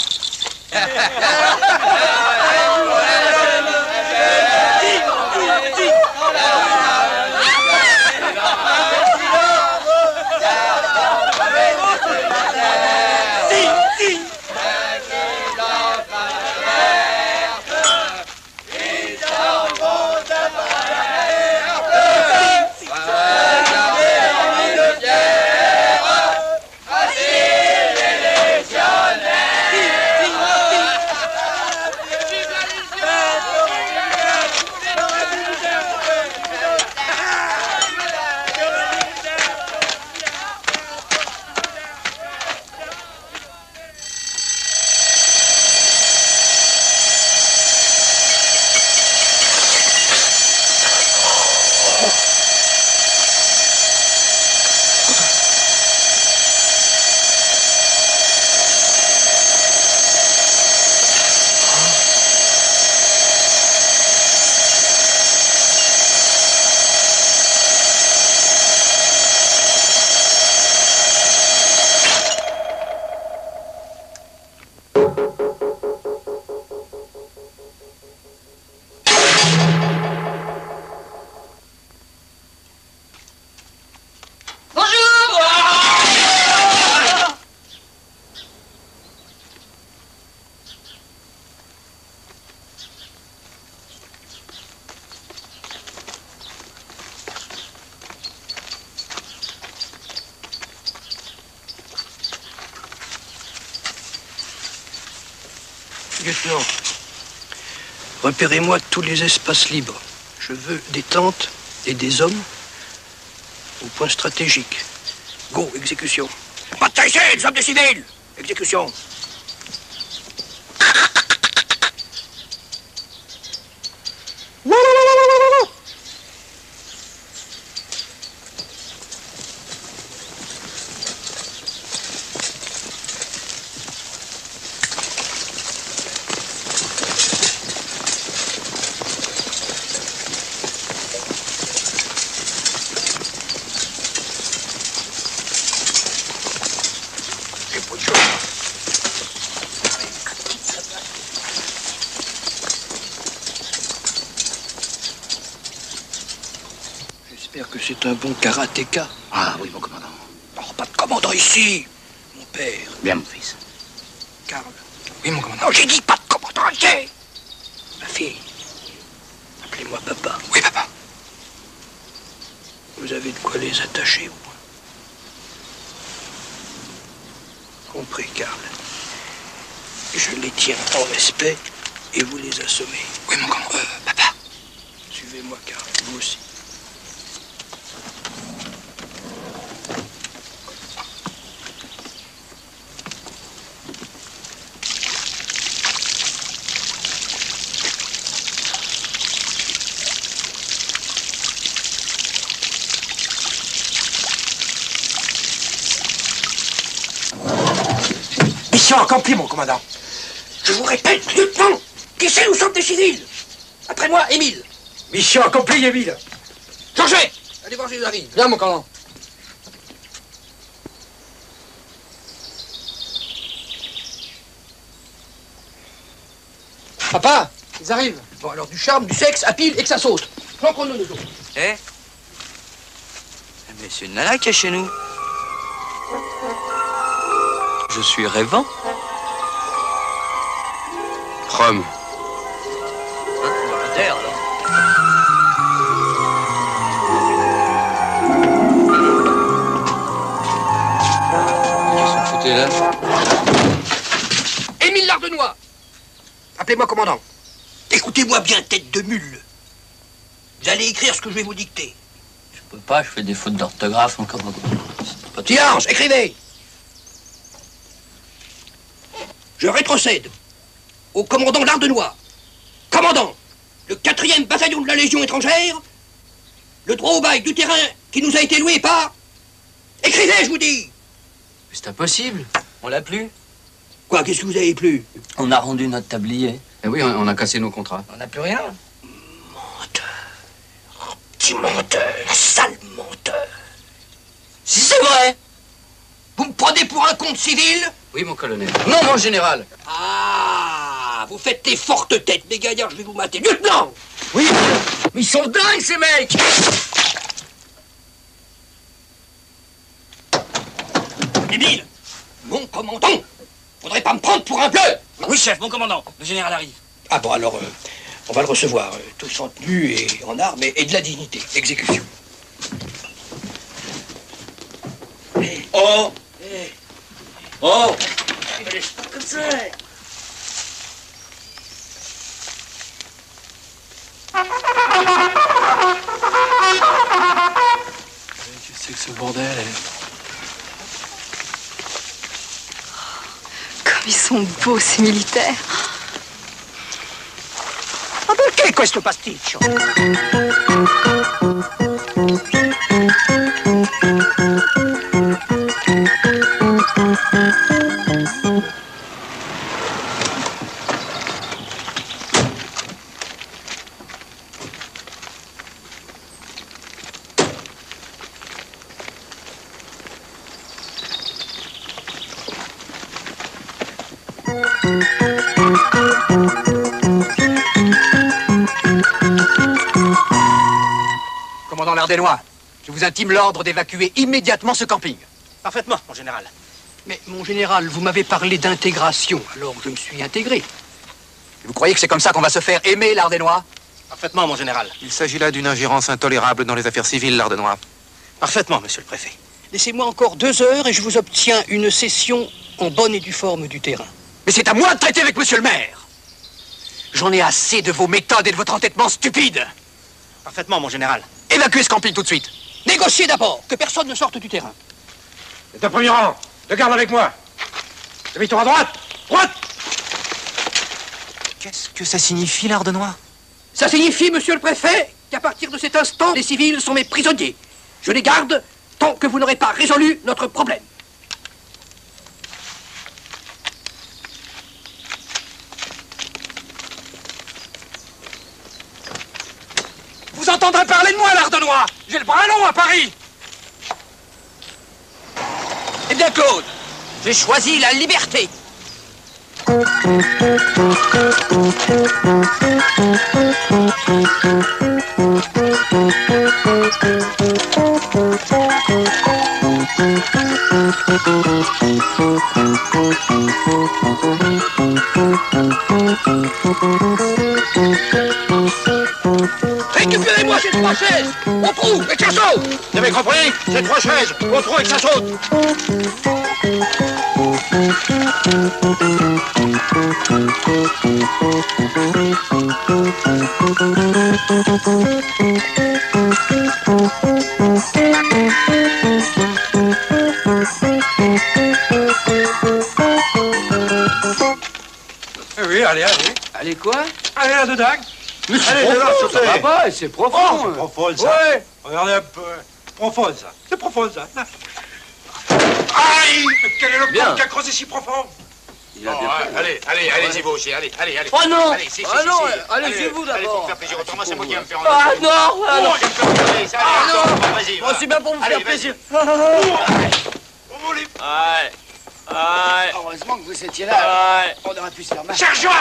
Lieutenant, repérez-moi tous les espaces libres. Je veux des tentes et des hommes au point stratégique. Go, exécution. Pas de tailler, les hommes de civils. Exécution. J'espère que c'est un bon karatéka. Ah oui, mon commandant. Alors, pas de commandant ici, mon père. Bien, mon fils. Karl. Oui, mon commandant. Non, j'ai dit pas de commandant ici. Ma fille, appelez-moi papa. Oui, papa. Vous avez de quoi les attacher, au moins. Compris, Karl. Je les tiens en respect et vous les assommez. Oui, mon commandant. Papa. Suivez-moi, Karl. Vous aussi. Mission accomplie, mon commandant. Je vous répète, lieutenant, qui c'est nous sommes des civils. Après moi, Émile. Mission accomplie, Émile. Georgette, allez voir les avis. Bien, mon commandant. Papa, ils arrivent. Bon, alors du charme, du sexe, à pile et que ça saute. Flanquons-nous, nous autres. Eh mais c'est une nana qui est chez nous. Je suis rêvant. Rome. Terre, alors. Qu'est-ce que vous foutez là? Émile Lardenois. Appelez-moi commandant. Écoutez-moi bien, tête de mule. Vous allez écrire ce que je vais vous dicter. Je peux pas, je fais des fautes d'orthographe encore. Silence, écrivez. Je rétrocède au commandant Lardenois. Commandant, le 4e bataillon de la Légion étrangère, le droit au bail du terrain qui nous a été loué par... Écrivez, je vous dis. C'est impossible, on l'a plus. Quoi, qu'est-ce que vous avez plus? On a rendu notre tablier. Eh oui, on a cassé nos contrats. On n'a plus rien. Petit menteur, sale menteur. Si c'est vrai. Vous me prenez pour un compte civil? Oui, mon colonel. Non, mon général. Ah, là, vous faites des fortes têtes. Mes gaillards, je vais vous mater. Lieutenant! Oui, mais ils sont dingues, ces mecs! Émile! Mon commandant! Faudrait pas me prendre pour un bleu! Oui, chef, mon commandant. Le général arrive. Ah bon, alors, on va le recevoir, tous en tenue et en armes et de la dignité. Exécution. Oh! Oh! Comme ça. Qu'est-ce que c'est que ce bordel? Comme ils sont beaux, ces militaires. Ma perché questo pasticcio? Commandant Lardénois, je vous intime l'ordre d'évacuer immédiatement ce camping. Parfaitement, mon général. Mais, mon général, vous m'avez parlé d'intégration, alors je me suis intégré. Et vous croyez que c'est comme ça qu'on va se faire aimer, Lardénois? Parfaitement, mon général. Il s'agit là d'une ingérence intolérable dans les affaires civiles, Lardénois. Parfaitement, monsieur le préfet. Laissez-moi encore 2 heures et je vous obtiens une session en bonne et due forme du terrain. Mais c'est à moi de traiter avec monsieur le maire. J'en ai assez de vos méthodes et de votre entêtement stupide. Parfaitement, mon général. Évacuez ce camping tout de suite. Négociez d'abord, que personne ne sorte du terrain. C'est un premier rang. De garde avec moi. Demi-tour à droite. Droite. Qu'est-ce que ça signifie, Lardénois? Ça signifie, monsieur le préfet, qu'à partir de cet instant, les civils sont mes prisonniers. Je les garde tant que vous n'aurez pas résolu notre problème. Vous entendrez parler de moi, Lardénois. J'ai le bras long à Paris. Eh bien, Claude, j'ai choisi la liberté. Récupérez-moi ces 3 chaises. Au trou et que ça saute. Vous avez compris? C'est 3 chaises. Au trou et que ça saute. Oui, allez, allez. Allez, quoi? Allez, là, dedans. Allez, là, Ça va pas, c'est profond. C'est profond, ça. Ouais. Regardez un peu. Profond, ça. C'est profond, ça. Aïe! Mais quel est le Bien. con qui a creusé si profond? Il a bien fait. Allez-y, vous aussi. Allez. Oh non! Allez, Ah non, allez-y vous Allez, d'abord. pour faire plaisir. Autrement, c'est moi qui vais me faire en Ah non! Ah non! Oh, je vais me faire plaisir. Allez, Ah non! encore. Vas-y, Moi, va. c'est bien pour vous Allez, faire vas-y. plaisir. Oh, les... Aïe! Heureusement que vous étiez là. Aïe! On aurait pu se faire mal. Charge-moi!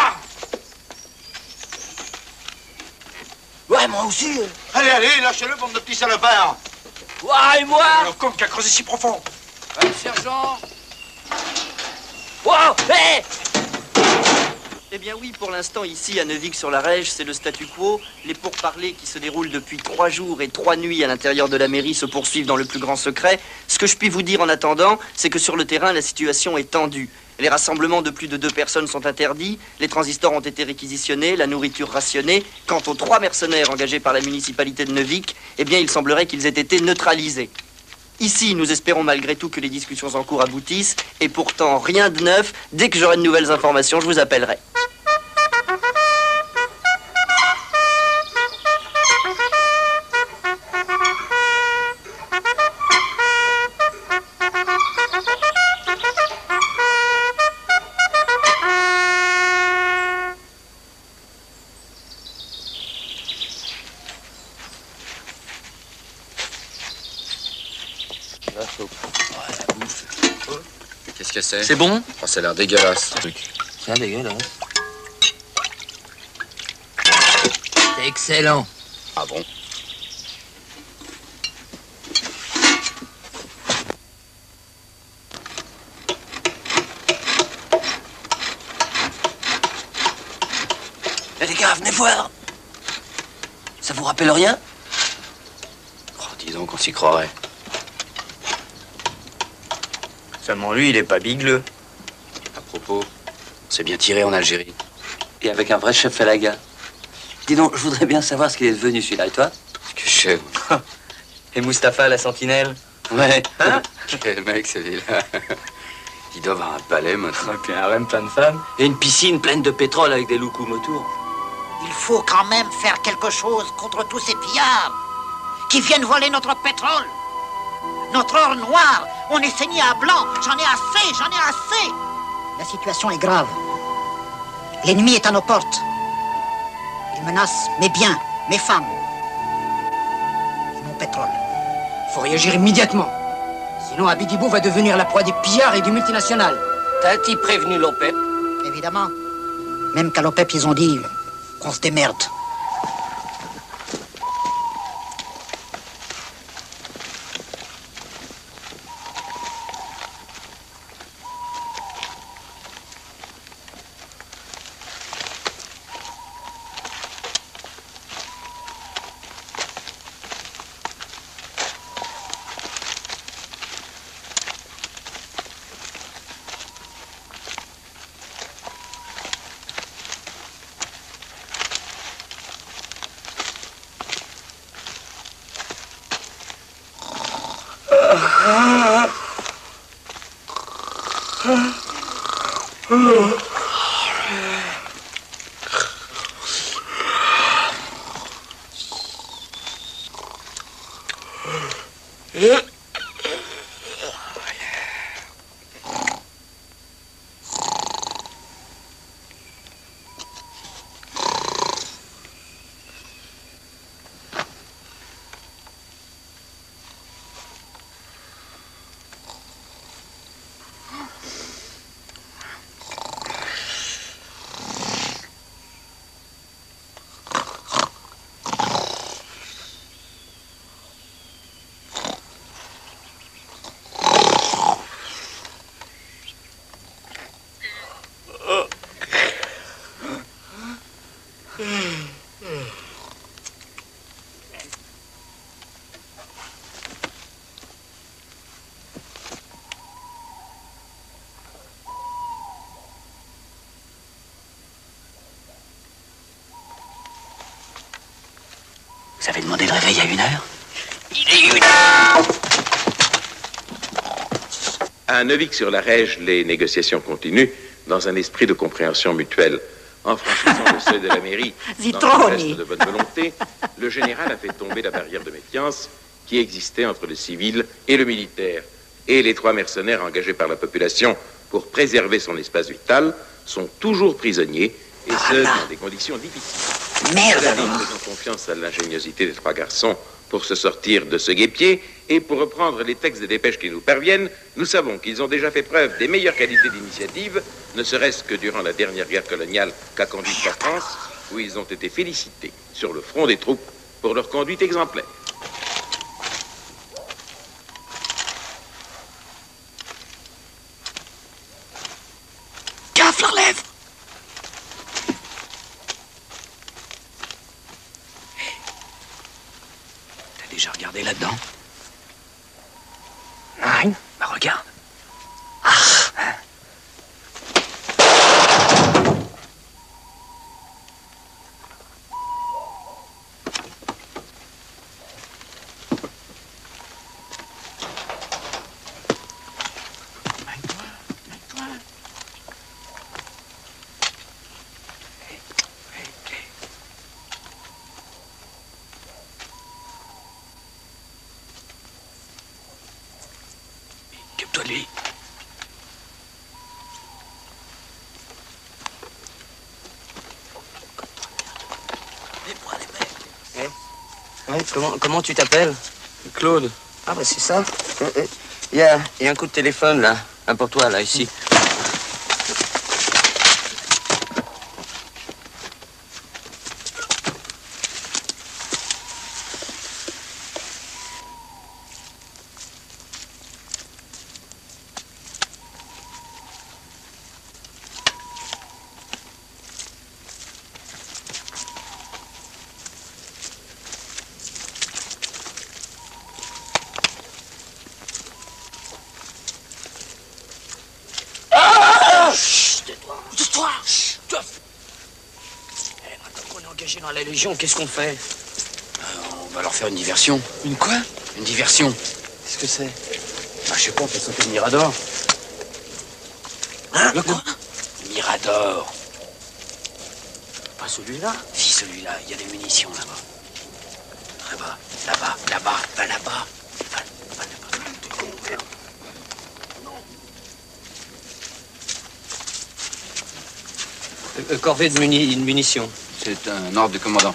Ouais, moi aussi. Allez, lâchez-le, bande de petits salopards. Ouais, et moi? Le con qui a creusé si profond. Allez, sergent. Wow! Hé! Eh bien oui, pour l'instant, ici, à Neuvic-sur-la-Rège, c'est le statu quo. Les pourparlers qui se déroulent depuis 3 jours et 3 nuits à l'intérieur de la mairie se poursuivent dans le plus grand secret. Ce que je puis vous dire en attendant, c'est que sur le terrain, la situation est tendue. Les rassemblements de plus de 2 personnes sont interdits, les transistors ont été réquisitionnés, la nourriture rationnée. Quant aux 3 mercenaires engagés par la municipalité de Neuvic, eh bien, il semblerait qu'ils aient été neutralisés. Ici, nous espérons malgré tout que les discussions en cours aboutissent, et pourtant, rien de neuf. Dès que j'aurai de nouvelles informations, je vous appellerai. Qu'est-ce que c'est? C'est bon? Oh, ça a l'air dégueulasse, ce truc. C'est dégueulasse. C'est excellent. Ah bon? Eh, les gars, venez voir. Ça vous rappelle rien? Oh, dis donc, on s'y croirait. Seulement lui, il est pas bigleux. À propos, on s'est bien tiré en Algérie. Et avec un vrai chef Falaga. Dis donc, je voudrais bien savoir ce qu'il est devenu, celui-là, et toi? Que je sais. Et Mustapha, la sentinelle? Ouais. Hein? Quel mec, celui-là. Il doit avoir un palais, maintenant. Et puis un harem plein de femmes. Et une piscine pleine de pétrole avec des loukoums autour. Il faut quand même faire quelque chose contre tous ces pillards qui viennent voler notre pétrole. Notre or noir, on est saigné à blanc. J'en ai assez. La situation est grave. L'ennemi est à nos portes. Il menace mes biens, mes femmes et mon pétrole. Faut réagir immédiatement. Sinon, Abidibou va devenir la proie des pillards et du multinational. T'as-tu prévenu l'OPEP? Évidemment. Même qu'à l'OPEP, ils ont dit qu'on se démerde. Vous avez demandé le réveil à 1h? Il est 1h! À Neuvic-sur-la-Rège, les négociations continuent dans un esprit de compréhension mutuelle. En franchissant le seuil de la mairie, dans un geste de bonne volonté, le général a fait tomber la barrière de méfiance qui existait entre le civil et le militaire. Et les 3 mercenaires engagés par la population pour préserver son espace vital sont toujours prisonniers, et ce, dans des conditions difficiles. Merde! Faisons confiance à l'ingéniosité des 3 garçons pour se sortir de ce guêpier, et pour reprendre les textes des dépêches qui nous parviennent, nous savons qu'ils ont déjà fait preuve des meilleures qualités d'initiative, ne serait-ce que durant la dernière guerre coloniale qu'a conduite la France, où ils ont été félicités sur le front des troupes pour leur conduite exemplaire. Gaffe leurs lèvres! T'as déjà regardé là-dedans? Non. Bah regarde. Occupe-toi de lui. Comment tu t'appelles? Claude. Ah bah c'est ça. Il y a un coup de téléphone là. Un pour toi là, ici. dans la Légion, qu'est-ce qu'on fait? On va leur faire une diversion. Une quoi? Une diversion. Qu'est-ce que c'est? Bah, je sais pas, on peut sauter le Mirador. Hein? Le quoi? Le Mirador. Pas celui-là? Si, celui-là, il y a des munitions là-bas. Là-bas, là-bas, là-bas, va là-bas. Corvée de munitions. C'est un ordre du commandant.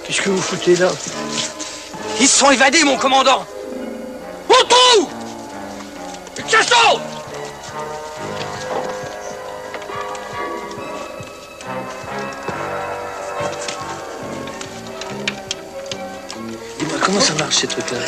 Qu'est-ce que vous foutez là? Ils se sont évadés, mon commandant. Au trou! Chassons! Dis-moi, comment ça marche ces trucs-là?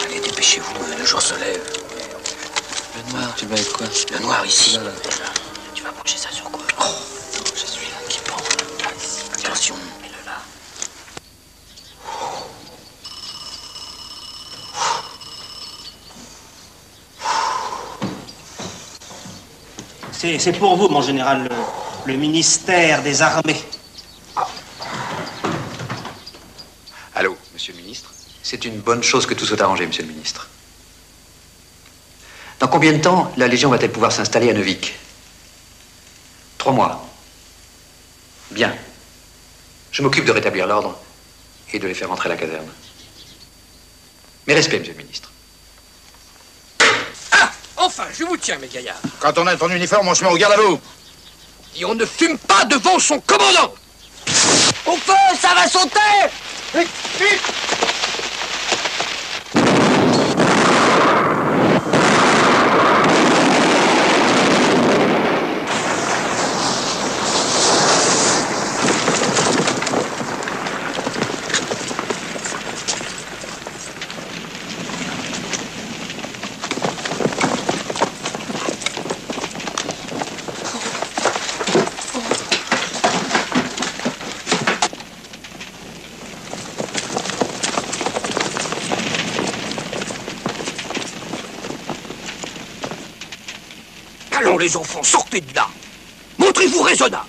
Allez, dépêchez-vous, le jour se lève. Le noir, tu vas être quoi? Le noir ici. Là. Tu vas brancher ça sur quoi? Oh, je suis là qui pend. Attention, mets-le là. C'est pour vous, mon général, le ministère des Armées. Allô, monsieur le ministre? C'est une bonne chose que tout soit arrangé, monsieur le ministre. Dans combien de temps la Légion va-t-elle pouvoir s'installer à Neuvic? 3 mois. Bien. Je m'occupe de rétablir l'ordre et de les faire rentrer à la caserne. Mes respects, monsieur le ministre. Ah! Enfin, je vous tiens, mes gaillards. Quand on a ton uniforme, on se met au garde à vous. Et on ne fume pas devant son commandant. Au feu, ça va sauter! Vite, vite! Allons, les enfants, sortez de là. Montrez-vous raisonnable.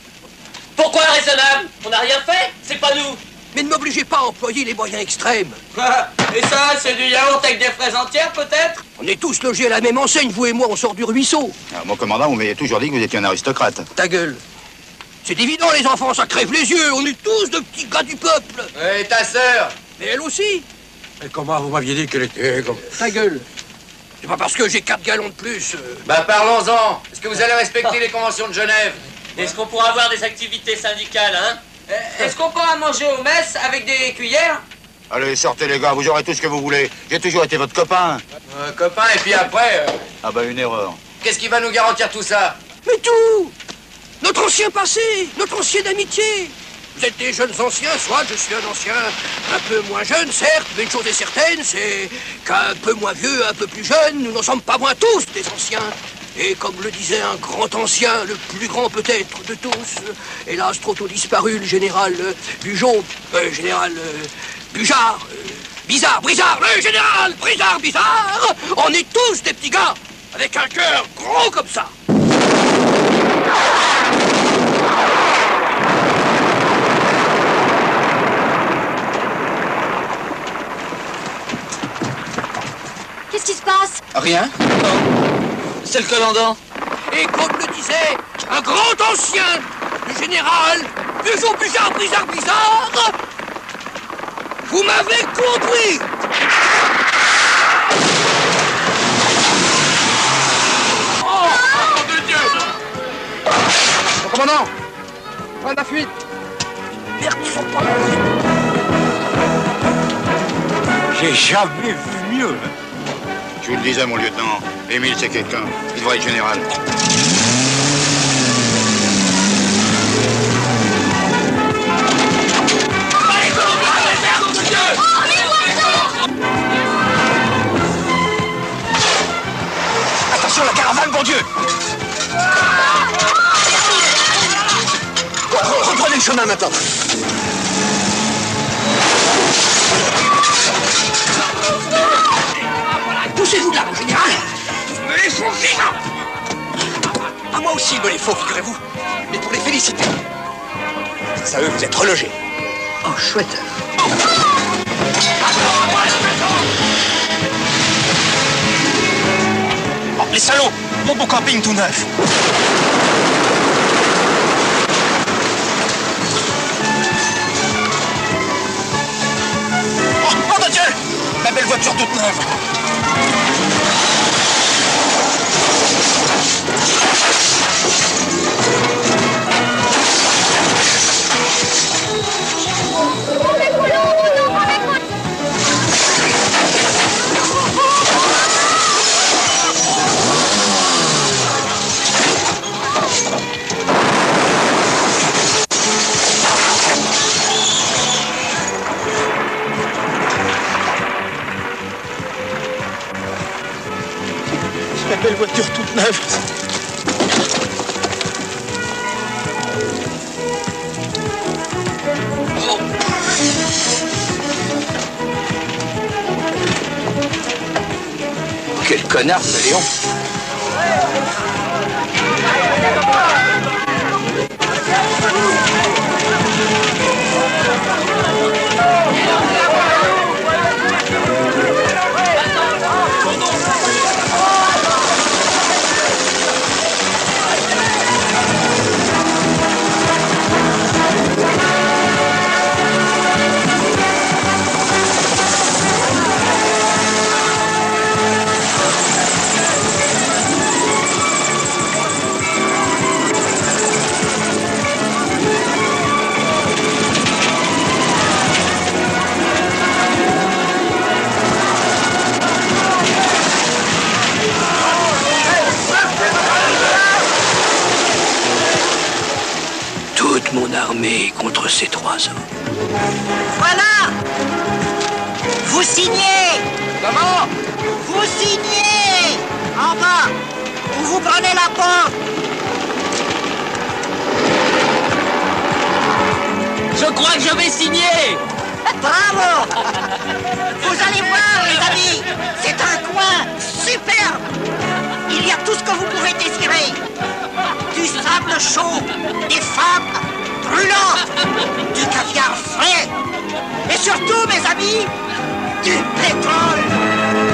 Pourquoi raisonnable? On n'a rien fait? C'est pas nous. Mais ne m'obligez pas à employer les moyens extrêmes. Quoi? Et ça, c'est du yaourt avec des fraises entières, peut-être? On est tous logés à la même enseigne, vous et moi, on sort du ruisseau. Alors, mon commandant, vous m'avez toujours dit que vous étiez un aristocrate. Ta gueule. C'est évident, les enfants, ça crève les yeux. On est tous de petits gars du peuple. Et ta sœur? Mais elle aussi. Et comment vous m'aviez dit qu'elle était comme... Ta gueule. C'est pas parce que j'ai 4 gallons de plus. Bah parlons-en. Est-ce que vous allez respecter les conventions de Genève? Est-ce qu'on pourra avoir des activités syndicales, hein? Est-ce qu'on pourra manger aux messes avec des cuillères? Allez, sortez les gars, vous aurez tout ce que vous voulez. J'ai toujours été votre copain. Copain, et puis après... Ah bah une erreur. Qu'est-ce qui va nous garantir tout ça? Mais tout. Notre ancien passé, notre ancienne amitié. Vous êtes des jeunes anciens, soit je suis un ancien un peu moins jeune, certes, mais une chose est certaine, c'est qu'un peu moins vieux, un peu plus jeune, nous n'en sommes pas moins tous des anciens. Et comme le disait un grand ancien, le plus grand peut-être de tous, hélas trop tôt disparu, le général Bugeaud, général Bujard, Bizarre, Brizard, le général Brizard, Bizarre, on est tous des petits gars, avec un cœur gros comme ça. Qu'est-ce qui se passe? Rien. C'est le commandant. Et comme le disait un grand ancien, le général Bugeaud, Bujard, Brizard, Bizarre, vous m'avez compris. Oh, nom de Dieu! Mon commandant, prends la fuite. Merde, ils sont pas là. J'ai jamais vu mieux. Je vous le disais, mon lieutenant, Émile, c'est quelqu'un. Il devrait être général. Attention, la caravane, bon Dieu! Reprenez le chemin maintenant. Poussez-vous de là, mon général. Vous me les faut vivants. À moi aussi, il me les faut, figurez-vous. Mais pour les féliciter. Grâce à eux, vous êtes relogés. Oh, chouette. Oh, les salauds! Mon beau camping tout neuf. Oh, mon Dieu! Ma belle voiture toute neuve. Ma belle voiture toute neuve. Oh. Quel connard, ce Léon! Toute mon armée contre ces 3 hommes. Voilà! Vous signez! Comment? Vous signez! En bas! Ou vous prenez la porte! Je crois que je vais signer! Bravo! Vous allez voir, les amis! C'est un coin superbe! Il y a tout ce que vous pouvez désirer! Du sable chaud, des femmes brûlantes, du caviar frais, et surtout, mes amis, du pétrole!